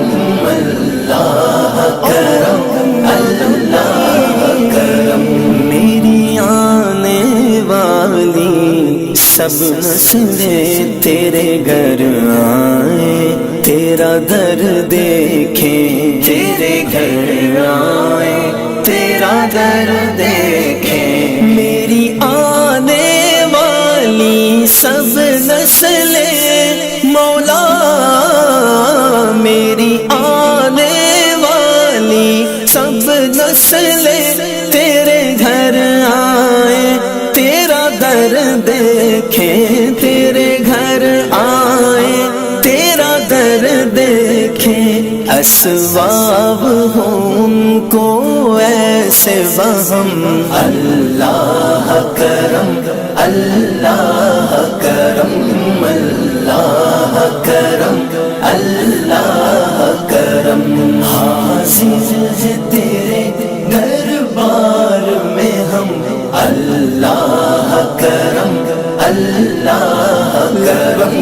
اللہ کرم، اللہ کرم۔ میری آنے والی سب نسلیں تیرے گھر آئیں، تیرا در دیکھیں، تیرے گھر آئیں، تیرا در دیکھیں۔ میری آنے والی سب نسلیں مولا، میری آنے والی سب نسلیں تیرے گھر آئیں، تیرا در دیکھیں، تیرے گھر آئیں، تیرا در دیکھیں۔ اسباب ہوں ان کو ایسے وہم، اللہ کرم، اللہ کرم، اللہ کرم، اللہ کرم۔ حاضر ہے تیرے دربار میں ہم، اللہ کرم، اللہ کرم،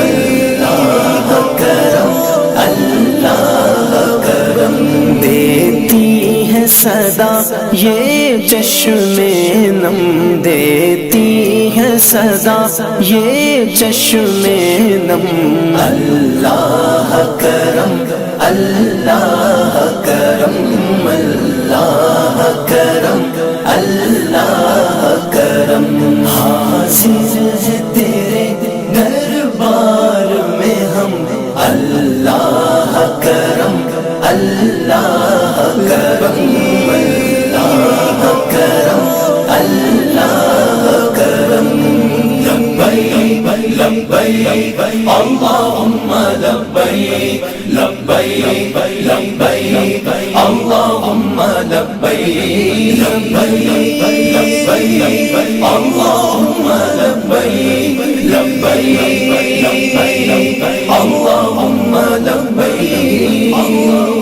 اللہ کرم، اللہ کرم۔ دیتی ہے صدا یہ چشم نم، دیتی ہے صدا یہ چشم نم۔ اللہ کرم، اللہ کرم، اللہ کرم، اللہ کرم۔ حاضر ہے تیرے دربار میں ہم، اللہ کرم، اللہ کرم، اللہ کرم، اللہ کرم۔ لبیک لبیک اللہم لبیک، لبیک لبیک اللہم لبیک، لبیک لبیک اللہم لبیک، لبیک لبیک اللہم لبیک۔